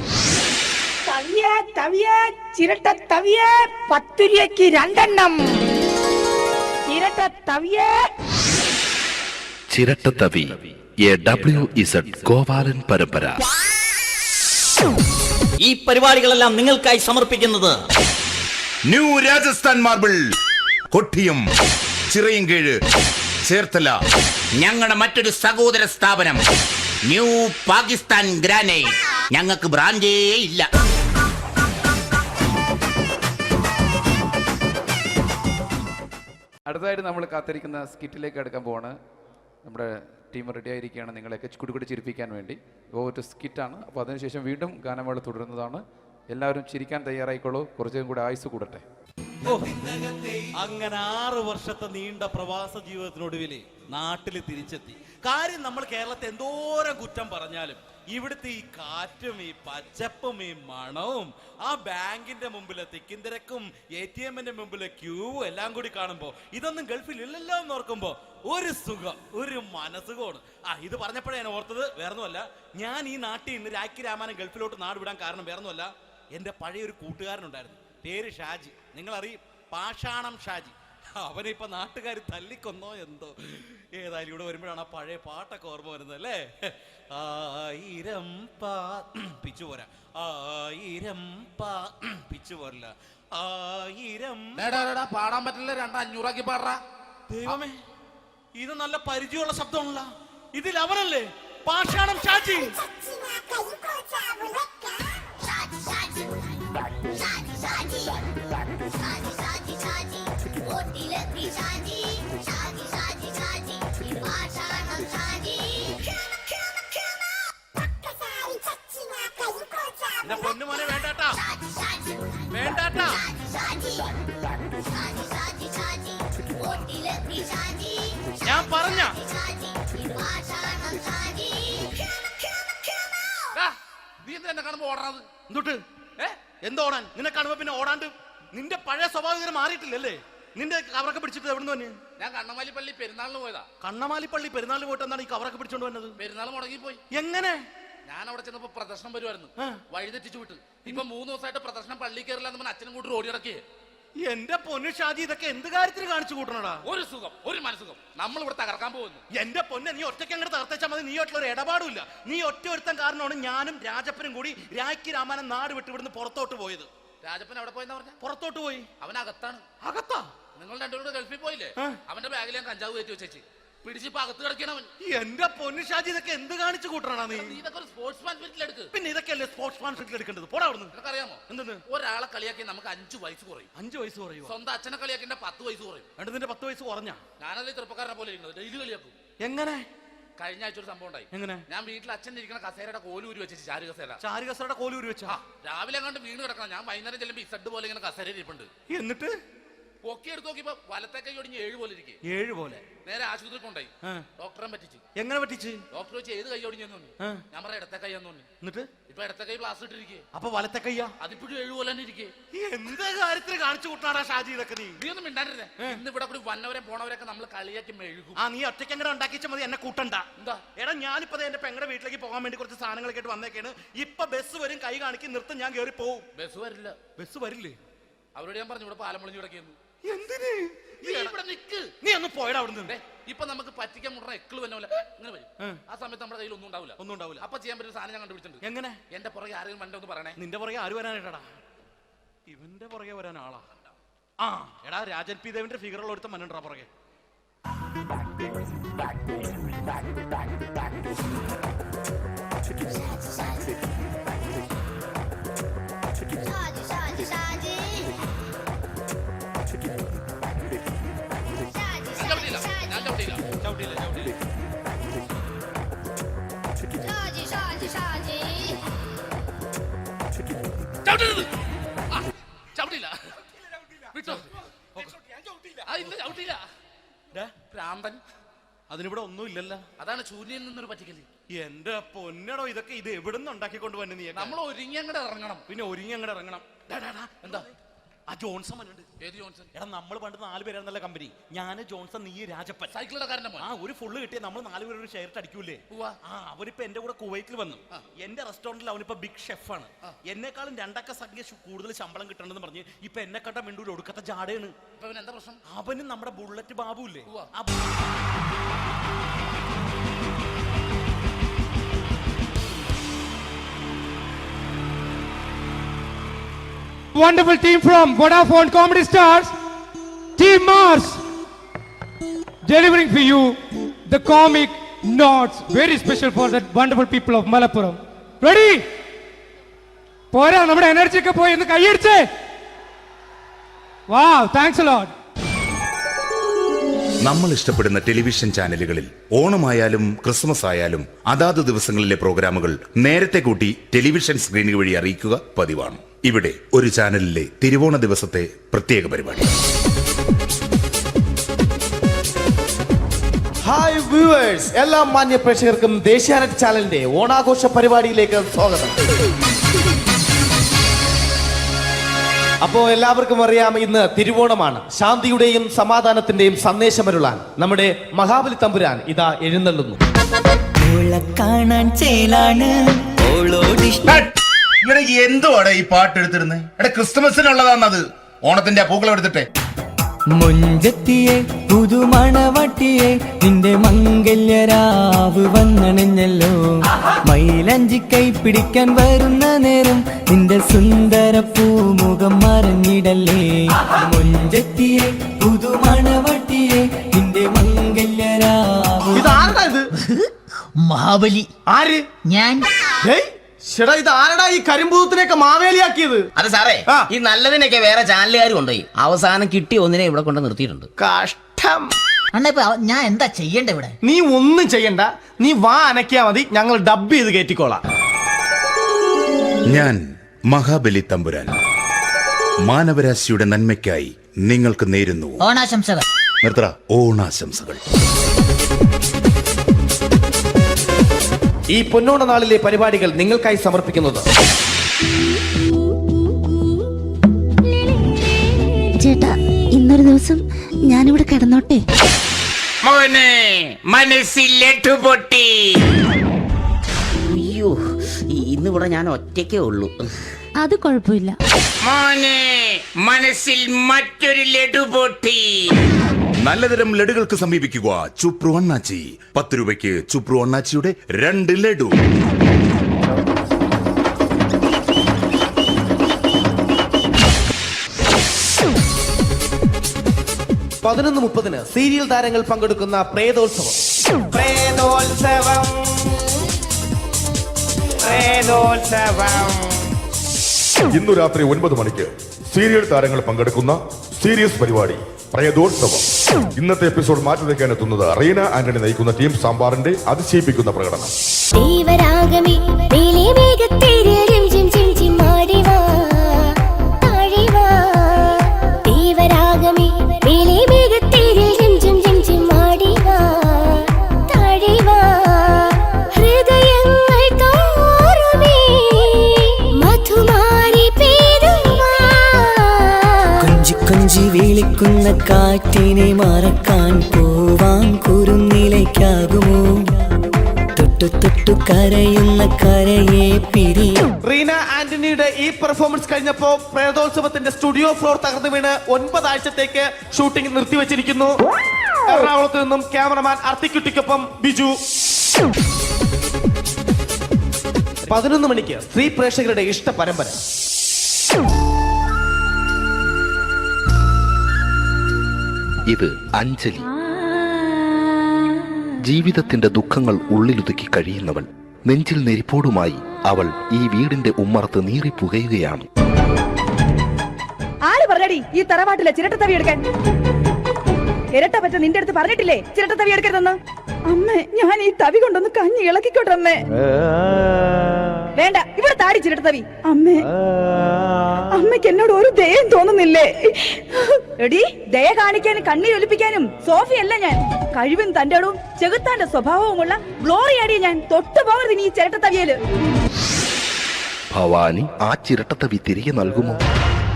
ചിരട്ട തവിയേ 10 രൂപയ്ക്ക് 2 എണ്ണം. ചിരട്ട തവിയേ. ചിരട്ടത്തവി WZ ഗോപാലൻ പരമ്പര. ഈ പരിപാടികളെല്ലാം നിങ്ങൾക്കായി സമർപ്പിക്കുന്നത് ന്യൂ രാജസ്ഥാൻ മാർബിൾ, കൊട്ടിയം, ചിറയൻകീഴ്, ചേർത്തല. ഞങ്ങളുടെ മറ്റൊരു സഹോദര സ്ഥാപനം ന്യൂ പാകിസ്ഥാൻ ഗ്രാനൈറ്റ്. ഞങ്ങൾക്ക് ബ്രാൻഡേ ഇല്ല. അടുത്തതായിട്ട് നമ്മൾ കാത്തിരിക്കുന്ന സ്കിറ്റിലേക്ക് എടുക്കാൻ പോവാണ്. നമ്മുടെ ടീം റെഡി ആയിരിക്കുകയാണ് നിങ്ങളെയൊക്കെ കുടിക്കൂടി ചിരിപ്പിക്കാൻ വേണ്ടി. ഒരു സ്കിറ്റാണ്. അപ്പോൾ അതിനുശേഷം വീണ്ടും ഗാനമേള തുടരുന്നതാണ്. എല്ലാവരും ചിരിക്കാൻ തയ്യാറായിക്കോളൂ. കുറച്ചും കൂടെ ആയുസ് കൂടട്ടെ. അങ്ങനെ 6 വർഷത്തെ നീണ്ട പ്രവാസ ജീവിതത്തിനൊടുവിൽ നാട്ടിൽ തിരിച്ചെത്തി. കാര്യം നമ്മൾ കേരളത്തെ എന്തോരം കുറ്റം പറഞ്ഞാലും ഇവിടുത്തെ ഈ കാറ്റും ഈ പച്ചപ്പും ഈ മണവും ആ ബാങ്കിന്റെ മുമ്പിലെ തിക്കും തിരക്കും ATM-ന്റെ മുമ്പിലെ ക്യൂ എല്ലാം കൂടി കാണുമ്പോ ഇതൊന്നും ഗൾഫിൽ ഇല്ലല്ലോ എന്ന് ഓർക്കുമ്പോ ഒരു സുഖം, ഒരു മനസുഖമാണ്. ഇത് പറഞ്ഞപ്പോഴേ ഞാൻ ഓർത്തത് വേറൊന്നുമല്ല, ഞാൻ ഈ നാട്ടിൽ നിന്ന് രാഖി രാമാനം ഗൾഫിലോട്ട് നാട് വിടാൻ കാരണം വേറൊന്നുമല്ല, എൻ്റെ പഴയൊരു കൂട്ടുകാരനുണ്ടായിരുന്നു, പേര് ഷാജി. നിങ്ങൾ അറിയും, പാഷാണം ഷാജി. അവനെ ഇപ്പൊ നാട്ടുകാർ തല്ലിക്കൊന്നോ എന്തോ. ഏതായാലും ഇവിടെ വരുമ്പോഴാണ് ആ പഴയ പാട്ടൊക്കെ ഓർമ്മ വരുന്നത് അല്ലേ. ആയിരം പിച്ചു പോരാ, ആയിരം പിച്ചു പോരില്ല, ആയിരം പാടാൻ പറ്റില്ല, 2,500 പാടാ. ദൈവമേ, ഇത് നല്ല പരിചയമുള്ള ശബ്ദമാണല്ലോ. ഇതിൽ അവനല്ലേ പാഷാണം ഷാജി? എന്റെ പൊന്നുമോനെ വേണ്ടാട്ടാ, വേണ്ടാട്ടാ. ഞാൻ പറഞ്ഞ നീ എന്താ കാണുമ്പോ ഓടാത്? എന്തൊട്ട് എന്തോടാൻ? നിന്നെ കാണുമ്പോ പിന്നെ ഓടാണ്ട് നിന്റെ പഴയ സ്വഭാവം ഇങ്ങനെ മാറിയിട്ടില്ലല്ലേ? നിന്റെ കവറൊക്കെ പിടിച്ചിട്ട് എവിടെ നിന്ന്? ഞാൻ കണ്ണമാലിപ്പള്ളി പെരുന്നാളിന് പോയതാ. കണ്ണമാലിപ്പള്ളി പെരുന്നാളിന് പോയിട്ട് എന്താണ് ഈ കവറൊക്കെ പിടിച്ചോണ്ട് വന്നത്? പെരുന്നാൾ മുടങ്ങിപ്പോയി. എങ്ങനെ? ഞാൻ അവിടെ ചെന്നപ്പോ പ്രദർശനം വരുമായിരുന്നു, വഴിതെറ്റിച്ചു വിട്ട്. ഇപ്പൊ 3 ദിവസമായിട്ട് പ്രദർശനം പള്ളി കയറില്ല എന്ന് അച്ഛനും കൂട്ടി ഓടി ഇറക്കിയേ. എന്റെ പൊന്നു ഷാജി, ഇതൊക്കെ എന്ത് കാര്യത്തിന് കാണിച്ചു കൂട്ടണടാ? ഒരു സുഖം, ഒരു മനസുഖം. നമ്മൾ ഇവിടെ തകർക്കാൻ പോകുന്നു. എന്റെ പൊന്നെ, നീ ഒറ്റയ്ക്ക് അങ്ങോട്ട് തകർത്തേച്ചാൽ മതി. നീ ഒറ്റ ഒരു ഇടപാടുമില്ല. നീ ഒറ്റ ഒരുത്തൻ കാരണമാണ് ഞാനും രാജപ്പനും കൂടി രാഖി രാമായണം നാട് വിട്ട് ഇവിടുന്ന് പുറത്തോട്ട് പോയത്. രാജപ്പൻ എവിടെ പോയെന്നാ പറഞ്ഞ? പുറത്തോട്ട് പോയി. അവനകത്താണ്. അകത്താ? നിങ്ങൾ രണ്ടുപേരും ഗൾഫിൽ പോയില്ലേ? അവന്റെ ബാഗിൽ ഞാൻ കഞ്ചാവ് കയറ്റി വെച്ചേച്ച് പിടിച്ചിപ്പോ അകത്ത് കിടക്കണവൻ. എന്റെ പൊന്നു ഷാജി, ഇതൊക്കെ എന്ത് കാണിച്ചു കൂട്ടണ നീ? ഇതൊക്കെ ഒരു സ്പോർട്സ്മാൻ സ്പിരിറ്റിൽ എടുക്ക്. പിന്നെ ഇതൊക്കെയല്ലേ സ്പോർട്സ്മാൻ സ്പിരിറ്റിൽ എടുക്കേണ്ടത്? പോടാ അവിടുന്ന്. നിനക്കറിയാമോ എന്തെന്ന്? ഒരാളെ കളിയാക്കി നമുക്ക് 5 വയസ്സ് കുറയും. 5 വയസ്സ് കുറയും? സ്വന്തം അച്ഛനെ കളിയാക്കി 10 വയസ്സ് കുറയും. നിന്റെ 10 വയസ്സ് കുറഞ്ഞാ? ഞാനത് ചെറുപ്പക്കാരനെ പോലെ ഇരിക്കുന്നത്, ഡെയിലി കളിയാക്കും. എങ്ങനെ? കഴിഞ്ഞ ആഴ്ച ഒരു സംഭവം ഉണ്ടായി. എങ്ങനെ? ഞാൻ വീട്ടിൽ അച്ഛൻ ഇരിക്കുന്ന കസേരയുടെ കോലൂരി വെച്ചു. ചാരു കസേര. ചാരു കസേരയുടെ കോലൂരി വെച്ചാ? രാവിലെ അങ്ങോട്ട് വീണ് കിടക്കണം. ഞാൻ വൈകുന്നേരം ചെല്ലുമ്പോ ഇസഡ് പോലെ ഇങ്ങനെ കസേര ഇരിപ്പുണ്ട്. എന്നിട്ട് പൊക്കി എടുത്ത് നോക്കിയപ്പോ വലത്തെ കൈ ഒടിഞ്ഞ് 7 പോലെ ഇരിക്കും. 7 പോലെ? നേരെ ആശുപത്രി കൊണ്ടായി. ഡോക്ടറെ പറ്റിച്ച്. എങ്ങനെ പറ്റിച്ച്? ഡോക്ടർ വെച്ച് ഏത് കൈ ഒടിഞ്ഞെന്ന് പറഞ്ഞു. ഞാൻ പറയാം ഇടത്തെ കൈയാന്ന് പറഞ്ഞു. എന്നിട്ട് ഇപ്പൊ ഇടത്തെ കൈ പ്ലാസ്റ്റർ ഇട്ടിരിക്കേ. അപ്പൊ വലത്തെ കൈയാ? അതിപ്പോഴും 7 പോലെ തന്നെ ഇരിക്കേ. എന്ത് കാര്യത്തിന് കാണിച്ചു കൂട്ടാടാ ഷാജി ഇതൊക്കെ? നീ ഒന്നും മിണ്ടാണ്ടിരുന്നേ. ഇന്ന് ഇവിടെ കൂടി വന്നവരെ പോണവരൊക്കെ നമ്മൾ കളിയാക്കി മെഴുകും. നീ ഒറ്റയ്ക്ക് അങ്ങനെ ഉണ്ടാക്കിച്ച മതി, എന്നെ കൂട്ടണ്ട. എന്താ? എടാ, ഞാനിപ്പോ എന്റെ പെങ്ങളുടെ വീട്ടിലേക്ക് പോകാൻ വേണ്ടി കുറച്ച് സാധനങ്ങളൊക്കെ ആയിട്ട് വന്നേക്കാണ്. ഇപ്പൊ ബസ് വരും, കൈ കാണിക്കും, നിർത്തും, ഞാൻ കയറി പോവും. ബസ് വരില്ല. ബസ് വരില്ലേ? അവരോട് ഞാൻ പറഞ്ഞു ഇവിടെ പാലം പൊളിഞ്ഞു കിടക്കുന്നു. എന്തിന്? ഇവിടെ നിക്ക്. നീ ഒന്ന് പോയടാ അവിടുന്ന്. ഇപ്പൊ നമുക്ക് പറ്റിക്കാൻ മുടണ എക്കള് വന്ന പോലെ ഇങ്ങനെ വരും. ആ സമയത്ത് നമ്മുടെ കയ്യിൽ ഒന്നും ഉണ്ടാവില്ല. അപ്പൊ ചെയ്യാൻ പറ്റുന്ന സാധനം ഞാൻ കണ്ടുപിടിച്ചിട്ടുണ്ട്. എങ്ങനെ? എന്റെ പുറകെ ആരെങ്കിലും വണ്ടി ഒന്ന് പറയണേ. നിന്റെ പുറകെ ആര് വരാനായിട്ടാ? ഇവന്റെ പുറകെ വരാൻ ആളാ? എടാ, രാജൻ പി ദേവിന്റെ ഫിഗറുള്ള ഒരുത്തം മനുണ്ടാ പുറകെ. അതിനിവിടെ ഒന്നും ഇല്ലല്ലോ. അതാണ് ചൂര്യയിൽ നിന്നൊരു പറ്റിക്കല്. എന്റെ പൊന്നടോ, ഇതൊക്കെ ഇത് എവിടുന്ന് ഉണ്ടാക്കിക്കൊണ്ട് വന്നു നീ? നമ്മൾ ഒരുങ്ങി അങ്ങോട്ട് ഇറങ്ങണം. പിന്നെ ഒരുങ്ങി അങ്ങോട്ട് ഇറങ്ങണം. എന്താ? ആ ജോൺസൺ വന്നിട്ടുണ്ട്. ഏത് ജോൺസൺ? എടാ, നമ്മൾ പണ്ട് 4 പേരായിരുന്നല്ല കമ്പനി. ഞാൻ, ജോൺസൺ, നീ, രാജപ്പൻ. സൈക്കിളുടെ കാരന്റെ മോൻ. ഒരു ഫുള്ള് കിട്ടിയ നമ്മൾ 4 പേര് ഒരു ഷെയർ അടിക്കൂലേ? അവരിപ്പോ എന്റെ കൂടെ കുവൈറ്റിൽ വന്നു. എന്റെ റെസ്റ്റോറന്റിൽ അവനിപ്പോ ബിഗ് ഷെഫാണ്. എന്നെക്കാളും 2 അക്ക സംഖ്യ കൂടുതൽ ശമ്പളം കിട്ടണമെന്ന് പറഞ്ഞ് ഇപ്പൊ എന്നെ കണ്ട മിണ്ടൂര് ഒടുക്കത്തെ ജാടയാണ്. എന്താ പ്രശ്നം? അവന് നമ്മുടെ ബുള്ളറ്റ് ബാബു ഇല്ലേ? Wonderful team from Vodafone Comedy Stars, Team Mars, delivering for you the comic notes, very special for the wonderful people of Malappuram. Ready? പോരാ, നമ്മുടെ എനർജി ഒക്കെ പോയി ഒന്ന് കൈയടിച്ചേ. Wow, thanks a lot. നമ്മൾ ഇഷ്ടപ്പെടുന്ന ടെലിവിഷൻ ചാനലുകളിൽ ഓണമായാലും ക്രിസ്മസ് ആയാലും അതാത് ദിവസങ്ങളിലെ പ്രോഗ്രാമുകൾ നേരത്തെ കൂട്ടി ടെലിവിഷൻ സ്ക്രീനുകൾ വഴി അറിയിക്കുക പതിവാണ്. ഇവിടെ ഒരു ചാനലിലെ തിരുവോണ ദിവസത്തെ പ്രത്യേക പരിപാടി. ഹായ് വ്യൂവേഴ്സ്, എല്ലാ മാന്യ പ്രേക്ഷകർക്കും ദേശീയാനെറ്റ് ചാനലിന്റെ ഓണാഘോഷ പരിപാടിയിലേക്ക് സ്വാഗതം. അപ്പോ എല്ലാവർക്കും അറിയാം, ഇന്ന് തിരുവോണമാണ്. ശാന്തിയുടെയും സമാധാനത്തിന്റെയും സന്ദേശമരുളാൻ നമ്മുടെ മഹാബലി തമ്പുരാൻ ഇതാ എഴുന്നള്ളുന്നു. എന്തുവാടാ ഈ പാട്ട് എടുത്തിരുന്നത്? ക്രിസ്മസിനുള്ളതാണത്. ഓണത്തിന്റെ പൂക്കളം എടുത്തിട്ടെ മുഞ്ചത്തിയെ പുതുമണവട്ടിയെ നിന്റെ മംഗല്യരാവ് വന്നണഞ്ഞല്ലോ. മൈലഞ്ചി കൈ പിടിക്കാൻ വരുന്ന നേരം നിന്റെ സുന്ദര പൂമുഖം മറഞ്ഞിടല്ലേ. മുഞ്ചത്തിയെ പുതുമണവട്ടിയെ നിന്റെ മംഗല്യരാവ്. മഹാബലി ആര്? ഞാൻ. ഇത് ആരടാ ഈ കരിമ്പൂത്തിനെയൊക്കെ മാവേലിയാക്കിയത്? അത് സാറേ, ഈ നല്ലതിനൊക്കെ വേറെ ചാനലുകാർ കൊണ്ടുപോയി അവസാനം കിട്ടി ഒന്നിനെ ഇവിടെ കൊണ്ട് നിർത്തിയിട്ടുണ്ട്. കഷ്ടം. അണ്ണ ഇപ്പൊ ഞാൻ എന്താ ചെയ്യണ്ട ഇവിടെ? നീ ഒന്നും ചെയ്യണ്ട, നീ വാ അനക്കിയാ മതി, ഞങ്ങൾ ഡബ് ചെയ്ത് കയറ്റിക്കോളാം. ഞാൻ മഹാബലി തമ്പുരാൻ മാനവരാശിയുടെ നന്മയ്ക്കായി നിങ്ങൾക്ക് നേരുന്നു ഓണാശംസകൾ. നിർത്തറ. ഓണാശംസകൾ. ഈ പൊന്നോണ നാളിലെ പരിപാടികൾ നിങ്ങൾക്കായി സമർപ്പിക്കുന്നത് ചേട്ടാ, ഇന്നൊരു ദിവസം ഞാനിവിടെ കിടന്നോട്ടെ? മോനെ മനസ്സിലെട്ടു പൊട്ടി. അയ്യോ, ഇന്നിവിടെ ഞാൻ ഒറ്റയ്ക്കേ ഉള്ളൂ. അത് കുഴപ്പമില്ല. മോനെ മനസ്സിൽ മറ്റൊരു ലഡു പൊട്ടി. നല്ലതരം ലഡുകൾക്ക് സമീപിക്കുക ചുപ്രു അണ്ണാച്ചി. 10 രൂപയ്ക്ക് ചുപ്രു അണ്ണാച്ചിയുടെ 2 ലഡു. പതിനൊന്ന് 30 സീരിയൽ താരങ്ങൾ പങ്കെടുക്കുന്ന പ്രേതോത്സവം. പ്രേതോത്സവം, പ്രേതോത്സവം. ഇന്നു രാത്രി 9 മണിക്ക് സീരിയൽ താരങ്ങൾ പങ്കെടുക്കുന്ന സീരിയസ് പരിപാടി പ്രേതോത്സവം. ഇന്നത്തെ എപ്പിസോഡ് മാറ്റി വയ്ക്കാൻ എത്തുന്നത് റീന ആന്റണി നയിക്കുന്ന ടീം സാമ്പാറിന്റെ അതിശയിപ്പിക്കുന്ന പ്രകടനം. കൊഞ്ചി വിളിക്കുന്ന കാറ്റിനെ മറക്കാൻ പോവാൻ കുറുനിലയ്ക്കാകുമോ? തൊട്ടു തൊട്ടു കരയുന്ന കരയെ പിരിയും. റീന ആന്റണിയുടെ ഈ പെർഫോമൻസ് കഴിഞ്ഞപ്പോ പ്രേതോത്സവത്തിന്റെ സ്റ്റുഡിയോ ഫ്ലോർ തകർന്നു വീണ് 9 ആഴ്ചത്തേക്ക് ഷൂട്ടിംഗ് നിർത്തിവെച്ചിരിക്കുന്നു. എറണാകുളത്ത് നിന്നും ക്യാമറമാൻ അർത്തിക്കുട്ടിക്കൊപ്പം ബിജു. 11 മണിക്ക് സ്ത്രീ പ്രേക്ഷകരുടെ ഇഷ്ട പരമ്പര. ഇത് അഞ്ജലി. ജീവിതത്തിന്റെ ദുഃഖങ്ങൾ ഉള്ളിലുതുക്കി കഴിയുന്നവൾ. നെഞ്ചിൽ നെരിപ്പോടുമായി അവൾ ഈ വീടിന്റെ ഉമ്മറത്ത് നീറിപ്പുകയുകയാണ്. ആര് പറഞ്ഞടി ഈ തറവാട്ടിലെ ചിരട്ടത്തവി എടുക്കാൻ? ഇരട്ട പറ്റ നിന്റെ അടുത്ത് പറഞ്ഞിട്ടില്ലേ ചിരട്ടത്തവി എടുക്കരുതെന്ന്? അമ്മേ, ഞാൻ ഈ തവി കൊണ്ടൊന്ന് കഞ്ഞി ഇളക്കിക്കോട്ടെ അമ്മേ. വേണ്ട, ഇവിടെ താടി ചിരട്ടത്തവി. അമ്മേ, അമ്മയ്ക്ക് എന്നോട് ഒരു ദയം തോന്നുന്നില്ലേ? എടി, ദയ കാണിക്കാനും കണ്ണീരൊലിപ്പിക്കാനും സോഫിയല്ല ഞാൻ. കഴിവും തന്റെ ഇടവും ചെകുത്താന്റെ സ്വഭാവവുമുള്ള ഗ്ലോറിയാടി ഞാൻ. തൊട്ടുപോകരുത് നീ ചിരട്ടത്തവിയല്. ഭവാനി ആ ചിരട്ടത്തവി തിരികെ നൽകുമോ?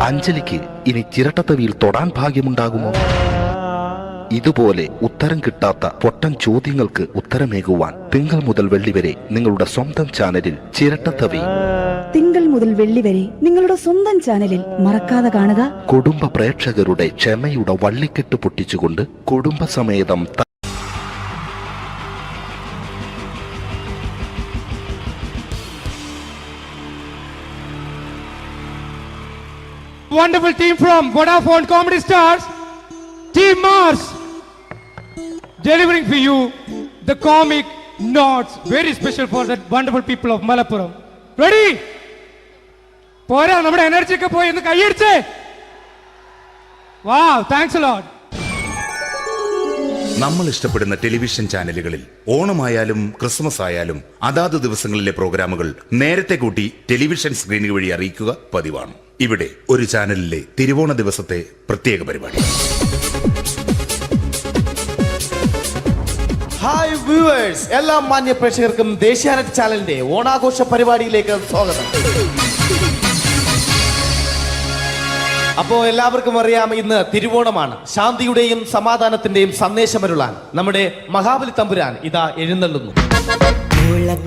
അഞ്ജലിക്ക് ഇനി ചിരട്ടത്തവിയിൽ തൊടാൻ ഭാഗ്യമുണ്ടാകുമോ? ഇതുപോലെ ഉത്തരം കിട്ടാത്ത പൊട്ടൻ ചോദ്യങ്ങൾക്ക് ഉത്തരമേകുവാൻ തിങ്കൾ മുതൽ വെള്ളി വരെ നിങ്ങളുടെ സ്വന്തം ചാനലിൽ ചിരട്ടത്തവി. തിങ്കൾ മുതൽ വെള്ളി വരെ നിങ്ങളുടെ സ്വന്തം ചാനലിൽ മറക്കാതെ കാണുക. കുടുംബ പ്രേക്ഷകരുടെ ക്ഷമയുടെ വള്ളിക്കെട്ട് പൊട്ടിച്ചുകൊണ്ട് കുടുംബസമേതം Wonderful team from Vodafone Comedy Stars, Team Mars, delivering for you the comic notes, very special for the wonderful people of Malappuram. Ready? പോരാ, നമ്മുടെ എനർജി ഒക്കെ പോയി ഒന്ന് കൈയടിച്ചേ. Wow, thanks a lot. നമ്മൾ ഇഷ്ടപ്പെടുന്ന ടെലിവിഷൻ ചാനലുകളിൽ ഓണമായാലും ക്രിസ്മസ് ആയാലും അതാത് ദിവസങ്ങളിലെ പ്രോഗ്രാമുകൾ നേരത്തെ കൂട്ടി ടെലിവിഷൻ സ്ക്രീനുകൾ വഴി അറിയിക്കുക പതിവാണ്. ഇവിടെ ഒരു ചാനലിലെ തിരുവോണ ദിവസത്തെ പ്രത്യേക പരിപാടി. ഹായ് വ്യൂവേഴ്സ്, എല്ലാ മാന്യ പ്രേക്ഷകർക്കും ദേശീയാനെറ്റ് ചാനലിന്റെ ഓണാഘോഷ പരിപാടിയിലേക്ക് സ്വാഗതം. അപ്പോ എല്ലാവർക്കും അറിയാം, ഇന്ന് തിരുവോണമാണ്. ശാന്തിയുടെയും സമാധാനത്തിന്റെയും സന്ദേശമരുളാൻ നമ്മുടെ മഹാബലി തമ്പുരാൻ ഇതാ എഴുന്നള്ളുന്നു.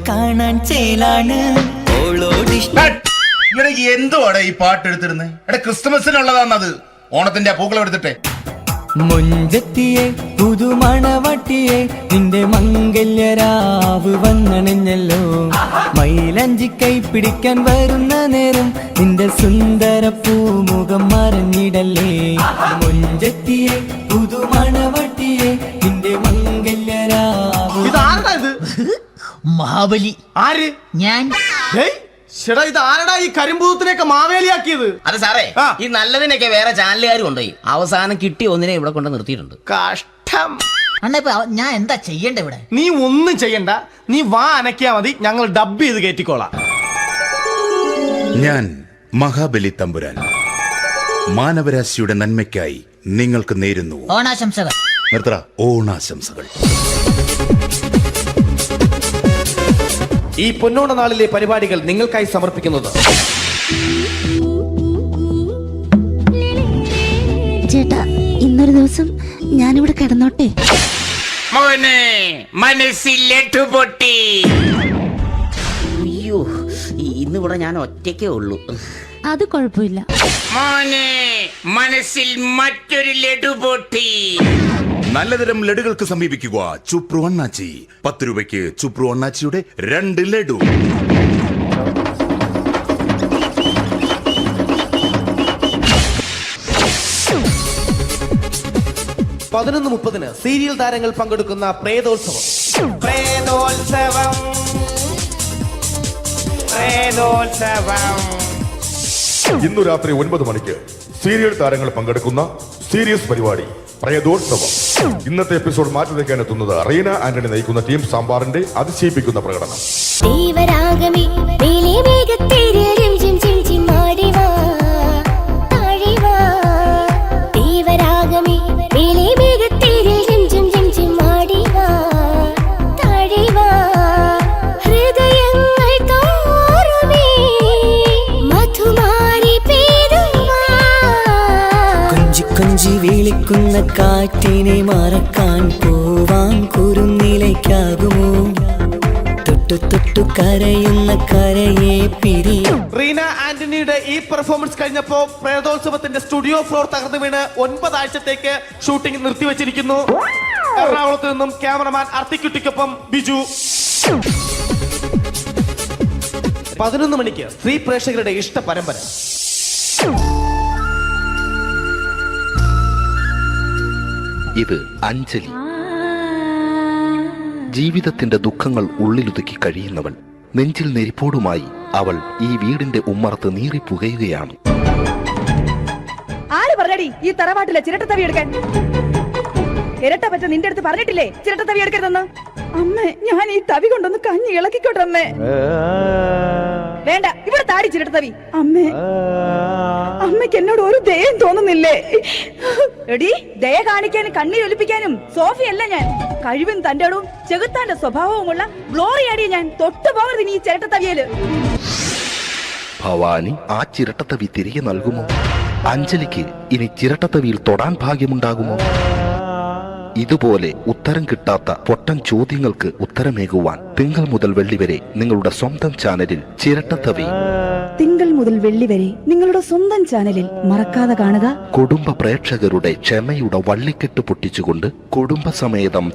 കാണാൻ ചേലാണ് എന്തുവാടെ ഈ പാട്ട് എടുത്തിരുന്നേ? ക്രിസ്മസിനുള്ളതാണത്. ഓണത്തിന്റെ പൂക്കളം എടുത്തിട്ടെ മുഞ്ചത്തിയെ പുതുമണവട്ടിയെ നിന്റെ മംഗല്യരാവ് വന്നണിഞ്ഞല്ലോ. മൈലഞ്ചി കൈ പിടിക്കാൻ വരുന്ന നേരം നിന്റെ സുന്ദര പൂമുഖം മറഞ്ഞിടല്ലേ. മുഞ്ചത്തിയെ പുതുമണവട്ടിയെ നിന്റെ മംഗല്യരാവ്. മഹാബലി ആര്? ഞാൻ. ചേട്ടാ ഇത് ആരടാ ഈ കരിമ്പൂത്തിനെയൊക്കെ മാവേലിയാക്കിയത്? അത് സാറേ, ഈ നല്ലതിനൊക്കെ വേറെ ചാനലുകാർ കൊണ്ടുപോയി അവസാനം കിട്ടി ഒന്നിനെ ഇവിടെ കൊണ്ട് നിർത്തിയിട്ടുണ്ട്. കഷ്ടം. അണ്ണാ ഞാൻ എന്താ ചെയ്യണ്ട ഇവിടെ? നീ ഒന്നും ചെയ്യണ്ട, നീ വാ അനക്കിയാ മതി, ഞങ്ങൾ ഡബ് ചെയ്ത് കയറ്റിക്കോളാം. ഞാൻ മഹാബലി തമ്പുരാൻ മാനവരാശിയുടെ നന്മയ്ക്കായി നിങ്ങൾക്ക് നേരുന്നു ഓണാശംസകൾ. നിർത്തറ ഓണാശംസകൾ. ഈ പൊന്നോണ നാളിലെ പരിപാടികൾ നിങ്ങൾക്കായി സമർപ്പിക്കുന്നത് ചേട്ടാ ഇന്നൊരു ദിവസം ഞാനിവിടെ കിടന്നോട്ടെ? മോനെ മനസ്സിലെട്ടു പൊട്ടി. അയ്യോ, ഇന്നിവിടെ ഞാൻ ഒറ്റയ്ക്കേ ഉള്ളൂ. അത് കുഴപ്പമില്ല. മോനെ മനസ്സിൽ മറ്റൊരു ലഡു പൊട്ടി. നല്ലതരം ലഡുകൾക്ക് സമീപിക്കുക ചുപ്രു അണ്ണാച്ചി. 10 രൂപയ്ക്ക് ചുപ്രു അണ്ണാച്ചിയുടെ 2 ലഡു. (11:30) സീരിയൽ താരങ്ങൾ പങ്കെടുക്കുന്ന പ്രേതോത്സവം. ഇന്നു രാത്രി 9 മണിക്ക് സീരിയൽ താരങ്ങൾ പങ്കെടുക്കുന്ന സീരിയസ് പരിപാടി പ്രേതോത്സവം. ഇന്നത്തെ എപ്പിസോഡ് മാറ്റി വയ്ക്കാൻ എത്തുന്നത് റീന ആന്റണി നയിക്കുന്ന ടീം സാമ്പാറിന്റെ അതിശയിപ്പിക്കുന്ന പ്രകടനം. കൊഞ്ചി വിളിക്കുന്ന കാറ്റിനെ മറക്കാൻ പോവാൻ കുരുന്നിലേക്കാകുമോ? തൊട്ടു തൊട്ടു കരയുന്ന കരയെ പിരിയും. റീന ആന്റണിയുടെ ഈ പെർഫോമൻസ് കഴിഞ്ഞപ്പോ പ്രേതോത്സവത്തിന്റെ സ്റ്റുഡിയോ ഫ്ലോർ തകർന്നു വീണ് 9 ആഴ്ചത്തേക്ക് ഷൂട്ടിംഗ് നിർത്തിവെച്ചിരിക്കുന്നു. എറണാകുളത്ത് നിന്നും ക്യാമറമാൻ അർത്തിക്കുട്ടിക്കൊപ്പം ബിജു. 11 മണിക്ക് സ്ത്രീ പ്രേക്ഷകരുടെ ഇഷ്ട പരമ്പര. ഇത് അഞ്ജലി. ജീവിതത്തിന്റെ ദുഃഖങ്ങൾ ഉള്ളിലുതുക്കി കഴിയുന്നവൾ. നെഞ്ചിൽ നെരിപ്പോടുമായി അവൾ ഈ വീടിന്റെ ഉമ്മറത്ത് നീറിപ്പുകയുകയാണ്. ആര് പറഞ്ഞടി ഈ തറവാട്ടിലെ ചിരട്ടത്തവി എടുക്കാൻ? ഇരട്ട പറ്റ നിന്റെ അടുത്ത് പറഞ്ഞിട്ടില്ലേ ചിരട്ടത്തവി എടുക്കരുതെന്ന്? അമ്മേ, ഞാൻ ഈ തവി കൊണ്ടൊന്ന് കഞ്ഞി ഇളക്കിക്കോട്ടെ അമ്മേ. വേണ്ട, ഇവിടെ താടി ചിരട്ടത്തവി. അമ്മേ, അമ്മയ്ക്ക് എന്നോട് ഒരു ദയം തോന്നുന്നില്ലേ? എടി, ദയ കാണിക്കാനും കണ്ണീരൊലിപ്പിക്കാനും സോഫിയല്ല ഞാൻ. കഴിവും തന്റെ ഇടവും ചെകുത്താന്റെ സ്വഭാവവുമുള്ള ഗ്ലോറിയാടിയ ഞാൻ. തൊട്ടുപോകരുത് നീ ഈ ചിരട്ടത്തവിയല്. ഭവാനി ആ ചിരട്ടത്തവി തിരികെ നൽകുമോ? അഞ്ജലിക്ക് ഇനി ചിരട്ടത്തവിയിൽ തൊടാൻ ഭാഗ്യമുണ്ടാകുമോ? ഇതുപോലെ ഉത്തരം കിട്ടാത്ത പൊട്ടൻ ചോദ്യങ്ങൾക്ക് ഉത്തരമേകുവാൻ തിങ്കൾ മുതൽ വെള്ളി വരെ നിങ്ങളുടെ സ്വന്തം ചാനലിൽ ചിരട്ടത്തവി. തിങ്കൾ മുതൽ വെള്ളി വരെ നിങ്ങളുടെ സ്വന്തം ചാനലിൽ മറക്കാതെ കാണുക. കുടുംബ പ്രേക്ഷകരുടെ ക്ഷമയുടെ വള്ളിക്കെട്ട് പൊട്ടിച്ചുകൊണ്ട് കുടുംബസമേതം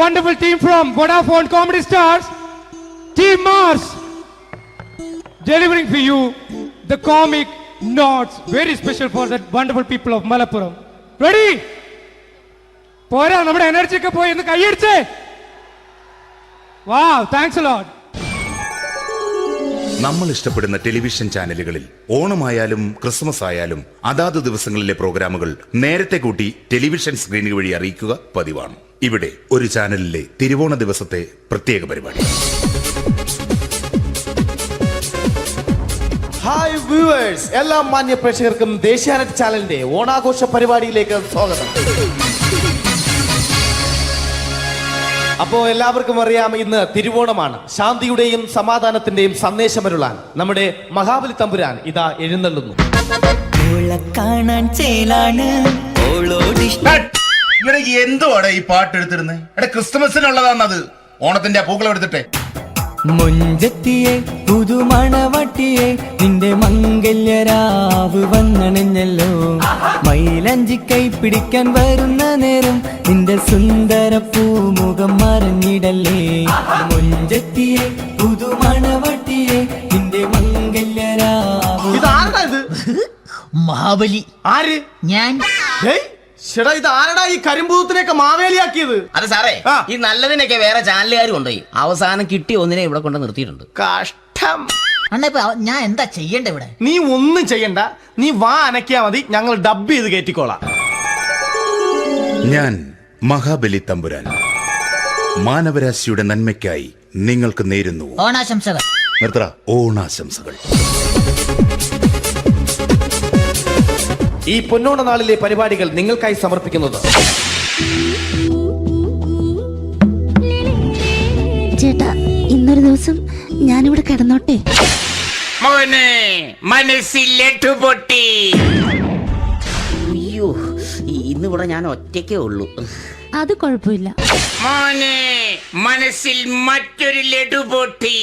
Wonderful team from Vodafone Comedy Stars, Team Mars, delivering for you the comic notes, very special for the wonderful people of Malappuram. Ready? പോരാ, നമ്മുടെ എനർജി ഒക്കെ പോയി ഒന്ന് കൈയടിച്ചേ. Wow, thanks a lot. നമ്മൾ ഇഷ്ടപ്പെടുന്ന ടെലിവിഷൻ ചാനലുകളിൽ ഓണമായാലും ക്രിസ്മസ് ആയാലും അതാത് ദിവസങ്ങളിലെ പ്രോഗ്രാമുകൾ നേരത്തെ കൂട്ടി ടെലിവിഷൻ സ്ക്രീനുകൾ വഴി അറിയിക്കുക പതിവാണ്. ഇവിടെ ഒരു ചാനലിലെ തിരുവോണ ദിവസത്തെ പ്രത്യേക പരിപാടി. ഹായ് വ്യൂവേഴ്സ്, എല്ലാ മാന്യ പ്രേക്ഷകർക്കും ദേശീയാനെറ്റ് ചാനലിന്റെ ഓണാഘോഷ പരിപാടിയിലേക്ക് സ്വാഗതം. അപ്പോ എല്ലാവർക്കും അറിയാം, ഇന്ന് തിരുവോണമാണ്. ശാന്തിയുടെയും സമാധാനത്തിന്റെയും സന്ദേശമരുളാൻ നമ്മുടെ മഹാബലി തമ്പുരാൻ ഇതാ എഴുന്നള്ളുന്നു. കാണാൻ ചേലാണ് എന്തുവാടെ ഈ പാട്ട് എടുത്തിരുന്നേ? ക്രിസ്മസിനുള്ളതാണത്. ഓണത്തിന്റെ പൂക്കളം എടുത്തിട്ടെ മുഞ്ചത്തിയെ പുതുമണവട്ടിയെ നിന്റെ മംഗല്യരാവ് വന്നണഞ്ഞല്ലോ. മൈലഞ്ചി കൈ പിടിക്കാൻ വരുന്ന നേരം നിന്റെ സുന്ദര പൂമുഖം മറഞ്ഞിടല്ലേ. മുഞ്ചത്തിയെ പുതുമണവട്ടിയെ നിന്റെ മംഗല്യരാവ്. മഹാബലി ആര്? ഞാൻ. ചേട്ടാ ഇത് ആരടാ ഈ കരിമ്പൂത്തിനെയൊക്കെ മാവേലിയാക്കിയത്? അത് സാറേ, ഈ നല്ലതിനൊക്കെ വേറെ ചാനലുകാർ കൊണ്ടുപോയി അവസാനം കിട്ടി ഒന്നിനെ ഇവിടെ കൊണ്ട് നിർത്തിയിട്ടുണ്ട്. കഷ്ടം. അണ്ണാ ഞാൻ എന്താ ചെയ്യണ്ട ഇവിടെ? നീ ഒന്നും ചെയ്യണ്ട, നീ വാ അനക്കിയാ മതി, ഞങ്ങൾ ഡബ് ചെയ്ത് കയറ്റിക്കോളാം. ഞാൻ മഹാബലി തമ്പുരാൻ മാനവരാശിയുടെ നന്മയ്ക്കായി നിങ്ങൾക്ക് നേരുന്നു ഓണാശംസകൾ. നിർത്തറ ഓണാശംസകൾ. ഈ പൊന്നോണ നാളിലെ പരിപാടികൾ നിങ്ങൾക്കായി സമർപ്പിക്കുന്നത് ചേട്ടാ, ഇന്നൊരു ദിവസം ഞാനിവിടെ കിടന്നോട്ടെ? മോനെ മനസ്സിലെട്ടു പൊട്ടി. അയ്യോ, ഇന്നിവിടെ ഞാൻ ഒറ്റയ്ക്കേ ഉള്ളൂ. അത് കുഴപ്പമില്ല. മോനെ മനസ്സിൽ മറ്റൊരു ലഡു പൊട്ടി.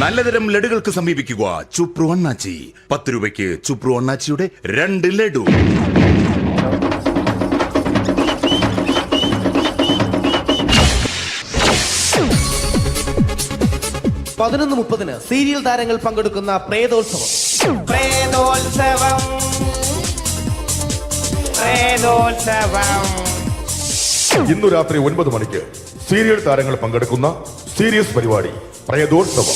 നല്ലതരം ലഡുകൾക്ക് സമീപിക്കുക ചുപ്രു അണ്ണാച്ചി. 10 രൂപയ്ക്ക് ചുപ്രു അണ്ണാച്ചിയുടെ 2 ലഡു. പതിനൊന്ന് 30 സീരിയൽ താരങ്ങൾ പങ്കെടുക്കുന്ന പ്രേതോത്സവം. പ്രേതോത്സവം, പ്രേതോത്സവം. ഇന്നു രാത്രി 9 മണിക്ക് സീരിയൽ താരങ്ങൾ പങ്കെടുക്കുന്ന സീരിയസ് പരിപാടി പ്രേതോത്സവം.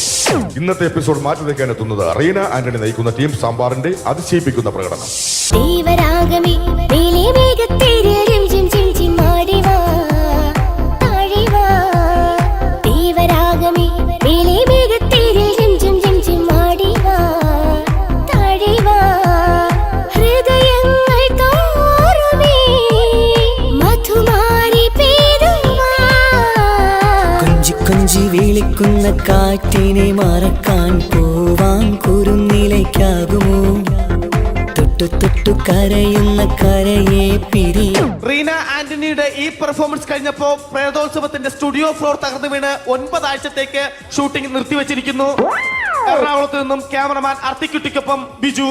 ഇന്നത്തെ എപ്പിസോഡ് മാറ്റി വയ്ക്കാൻ എത്തുന്നത് റീന ആന്റണി നയിക്കുന്ന ടീം സാമ്പാറിന്റെ അതിശയിപ്പിക്കുന്ന പ്രകടനം. കൊഞ്ചി വിളിക്കുന്ന കാറ്റിനെ മറക്കാൻ പോവാൻ കുരുന്നിലേക്കാകുമോ? തൊട്ടു തൊട്ടു കരയുന്ന കരയെ പിരിയും. റീന ആന്റണിയുടെ ഈ പെർഫോമൻസ് കഴിഞ്ഞപ്പോ പ്രേതോത്സവത്തിന്റെ സ്റ്റുഡിയോ ഫ്ലോർ തകർന്നു വീണ് 9 ആഴ്ചത്തേക്ക് ഷൂട്ടിംഗ് നിർത്തിവെച്ചിരിക്കുന്നു. എറണാകുളത്ത് നിന്നും ക്യാമറമാൻ അർത്തിക്കുട്ടിക്കൊപ്പം ബിജു.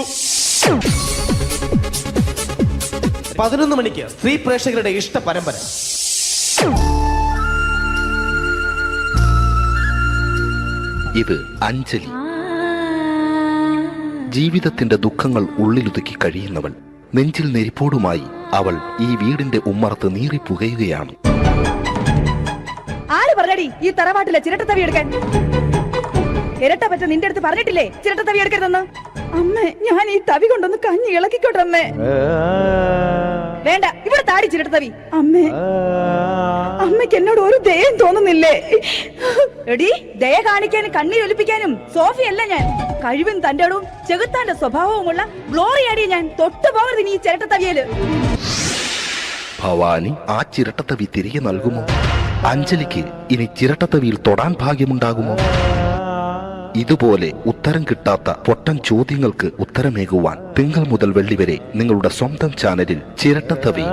11 മണിക്ക് സ്ത്രീ പ്രേക്ഷകരുടെ ഇഷ്ട പരമ്പര. ഇത് അഞ്ജലി. ജീവിതത്തിന്റെ ദുഃഖങ്ങൾ ഉള്ളിലൊതുക്കി കഴിയുന്നവൾ. നെഞ്ചിൽ നെരിപ്പോടുമായി അവൾ ഈ വീടിന്റെ ഉമ്മറത്ത് നീറി പുകയുകയാണ്. ആര് പറഞ്ഞടി ഈ തറവാട്ടിലെ ചിരട്ട തവി എടുക്കാൻ? ഇരട്ട പറ്റ നിന്റെ അടുത്ത് പറഞ്ഞിട്ടില്ലേ ചിരട്ട തവി എടുക്കരുതെന്ന്? അമ്മേ, ഞാൻ ഈ തവി കൊണ്ടൊന്ന് കഞ്ഞി ഇളക്കിക്കോട്ടെ അമ്മേ. വേണ്ട, ഇവിടെ താടി ചിരട്ട തവി. അമ്മേ, അമ്മയ്ക്ക് എന്നോട് ഒരു ദയം തോന്നുന്നില്ലേ? എടി, ദയ കാണിക്കാനും കണ്ണീരൊലിപ്പിക്കാനും സോഫിയല്ല ഞാൻ. കഴിവും തന്റെടും ചെകുത്താന്റെ സ്വഭാവവുമുള്ള ഗ്ലോറിയാടിയ ഞാൻ. തൊട്ടു പോകരുത് നീ ചിരട്ട തവിയല്. ഭവാനി ആ ചിരട്ടത്തവി തിരികെ നൽകുമോ? അഞ്ജലിക്ക് ഇനി ചിരട്ടത്തവിയിൽ തൊടാൻ ഭാഗ്യമുണ്ടാകുമോ? ഇതുപോലെ ഉത്തരം കിട്ടാത്ത പൊട്ടൻ ചോദ്യങ്ങൾക്ക് ഉത്തരമേകുവാൻ തിങ്കൾ മുതൽ വെള്ളി വരെ നിങ്ങളുടെ സ്വന്തം ചാനലിൽ ചിരട്ടത്തവി.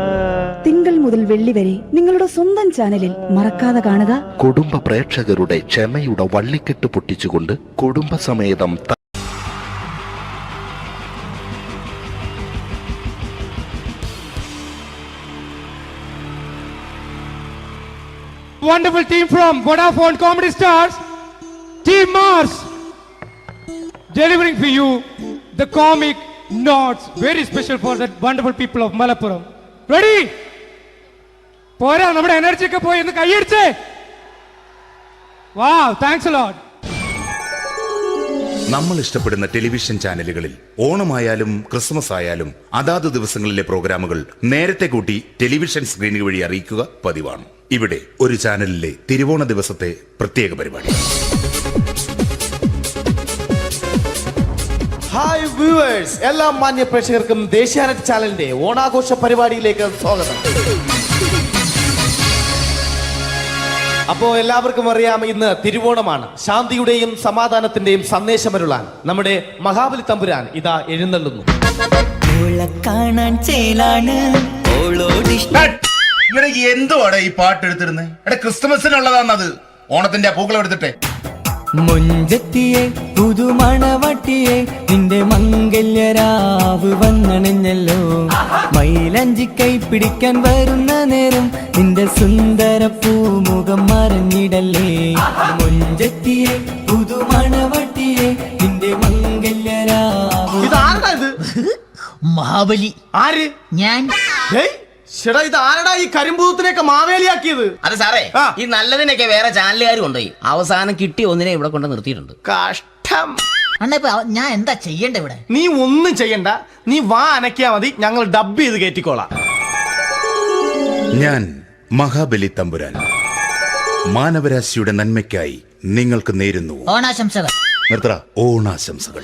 തിങ്കൾ മുതൽ വെള്ളി വരെ നിങ്ങളുടെ സ്വന്തം ചാനലിൽ മറക്കാതെ കാണുക. കുടുംബ പ്രേക്ഷകരുടെ ക്ഷമയുടെ വള്ളിക്കെട്ട് പൊട്ടിച്ചുകൊണ്ട് കുടുംബസമേതം Wonderful team from Vodafone Comedy Stars, Team Mars, delivering for you the comic notes very special for the wonderful people of Malappuram. Ready? പോരാ, നമ്മുടെ എനർജി ഒക്കെ പോയി ഒന്ന് കൈയടിച്ചേ. Wow, thanks a lot. നമ്മൾ ഇഷ്ടപ്പെടുന്ന ടെലിവിഷൻ ചാനലുകളിൽ ഓണമായാലും ക്രിസ്മസ് ആയാലും അതാത് ദിവസങ്ങളിലെ പ്രോഗ്രാമുകൾ നേരത്തെ കൂട്ടി ടെലിവിഷൻ സ്ക്രീനുകൾ വഴി അറിയിക്കുക പതിവാണ്. ഇവിടെ ഒരു ചാനലിലെ തിരുവോണ ദിവസത്തെ പ്രത്യേക പരിപാടി. ഹായ് വ്യൂവേഴ്സ്, എല്ലാ മാന്യ പ്രേക്ഷകർക്കും ദേശീയാനെറ്റ് ചാനലിന്റെ ഓണാഘോഷ പരിപാടിയിലേക്ക് സ്വാഗതം. അപ്പോ എല്ലാവർക്കും അറിയാം, ഇന്ന് തിരുവോണമാണ്. ശാന്തിയുടെയും സമാധാനത്തിന്റെയും സന്ദേശമരുളാൻ നമ്മുടെ മഹാബലി തമ്പുരാൻ ഇതാ എഴുന്നള്ളുന്നു. കാണാൻ ചേലാണ് ഇവിടെ എന്തുവാടെ ഈ പാട്ട് എടുത്തിരുന്നത്? ക്രിസ്മസിനുള്ളതാണത്. ഓണത്തിന്റെ പൂക്കളം എടുത്തിട്ടെ മുഞ്ചത്തിയെ പുതുമണവട്ടിയെ നിന്റെ മംഗല്യരാവ് വന്നണഞ്ഞല്ലോ. മൈലഞ്ചി കൈ പിടിക്കാൻ വരുന്ന നേരം നിന്റെ സുന്ദര പൂമുഖം മറഞ്ഞിടല്ലേ. മുഞ്ചത്തിയെ പുതുമണവട്ടിയെ നിന്റെ മംഗല്യരാവ്. മഹാബലി ആര്? ഞാൻ. ചേട്ടാ ഇത് ആരടാ ഈ കരിമ്പൂത്തിനെയൊക്കെ മാവേലിയാക്കിയത്? അതെ സാറേ, ഈ നല്ലതിനൊക്കെ വേറെ ചാനലുകാർ കൊണ്ടുപോയി അവസാനം കിട്ടിയ ഒന്നിനെ ഇവിടെ കൊണ്ട് നിർത്തിയിട്ടുണ്ട്. കഷ്ടം. അണ്ണ ഇപ്പൊ ഞാൻ എന്താ ചെയ്യണ്ട ഇവിടെ? നീ ഒന്നും ചെയ്യണ്ട, നീ വാ അനക്കിയാ മതി, ഞങ്ങൾ ഡബ് ചെയ്ത് കയറ്റിക്കോളാം. ഞാൻ മഹാബലി തമ്പുരാൻ മാനവരാശിയുടെ നന്മയ്ക്കായി നിങ്ങൾക്ക് നേരുന്നു ഓണാശംസകൾ. നിർത്തറ ഓണാശംസകൾ.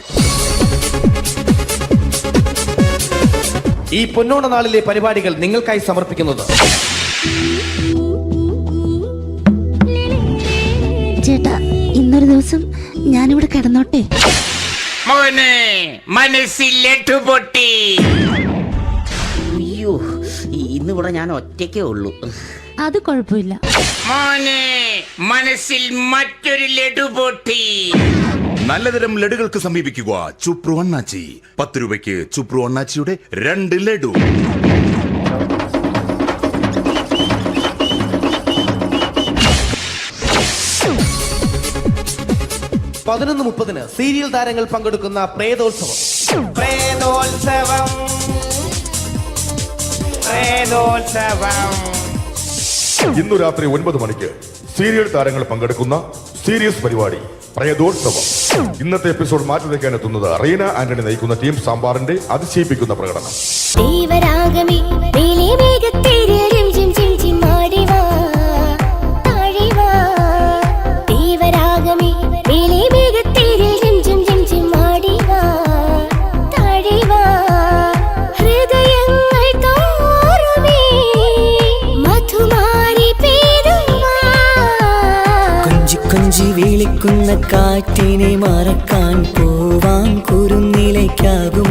ഈ പൊന്നോണ നാളിലെ പരിപാടികൾ നിങ്ങൾക്കായി സമർപ്പിക്കുന്നത് ചേട്ടാ ഇന്നൊരു ദിവസം ഞാനിവിടെ കിടന്നോട്ടെ? മോനെ മനസ്സിലെട്ടു പൊട്ടി. അയ്യോ, ഇന്നിവിടെ ഞാൻ ഒറ്റയ്ക്കേ ഉള്ളൂ. അത് കുഴപ്പമില്ല. മോനെ മനസ്സിൽ മറ്റൊരു ലഡു പൊട്ടി. നല്ലതരം ലഡുകൾക്ക് സമീപിക്കുക ചുപ്രു അണ്ണാച്ചി. 10 രൂപയ്ക്ക് ചുപ്രു അണ്ണാച്ചിയുടെ 2 ലഡു. പതിനൊന്ന് 30 സീരിയൽ താരങ്ങൾ പങ്കെടുക്കുന്ന പ്രേതോത്സവം. പ്രേതോത്സവം പ്രേതോത്സവം. ഇന്നു രാത്രി 9 മണിക്ക് സീരിയൽ താരങ്ങൾ പങ്കെടുക്കുന്ന സീരിയസ് പരിപാടി പ്രേതോത്സവം. ഇന്നത്തെ എപ്പിസോഡ് മാറ്റി വയ്ക്കാൻ എത്തുന്നത് റീന ആന്റണി നയിക്കുന്ന ടീം സാമ്പാറിന്റെ അതിശയിപ്പിക്കുന്ന പ്രകടനം. കൊഞ്ചി വിളിക്കുന്ന കാറ്റിനെ മറക്കാൻ പോവാൻ കുരുന്നിലേക്കാകുമോ.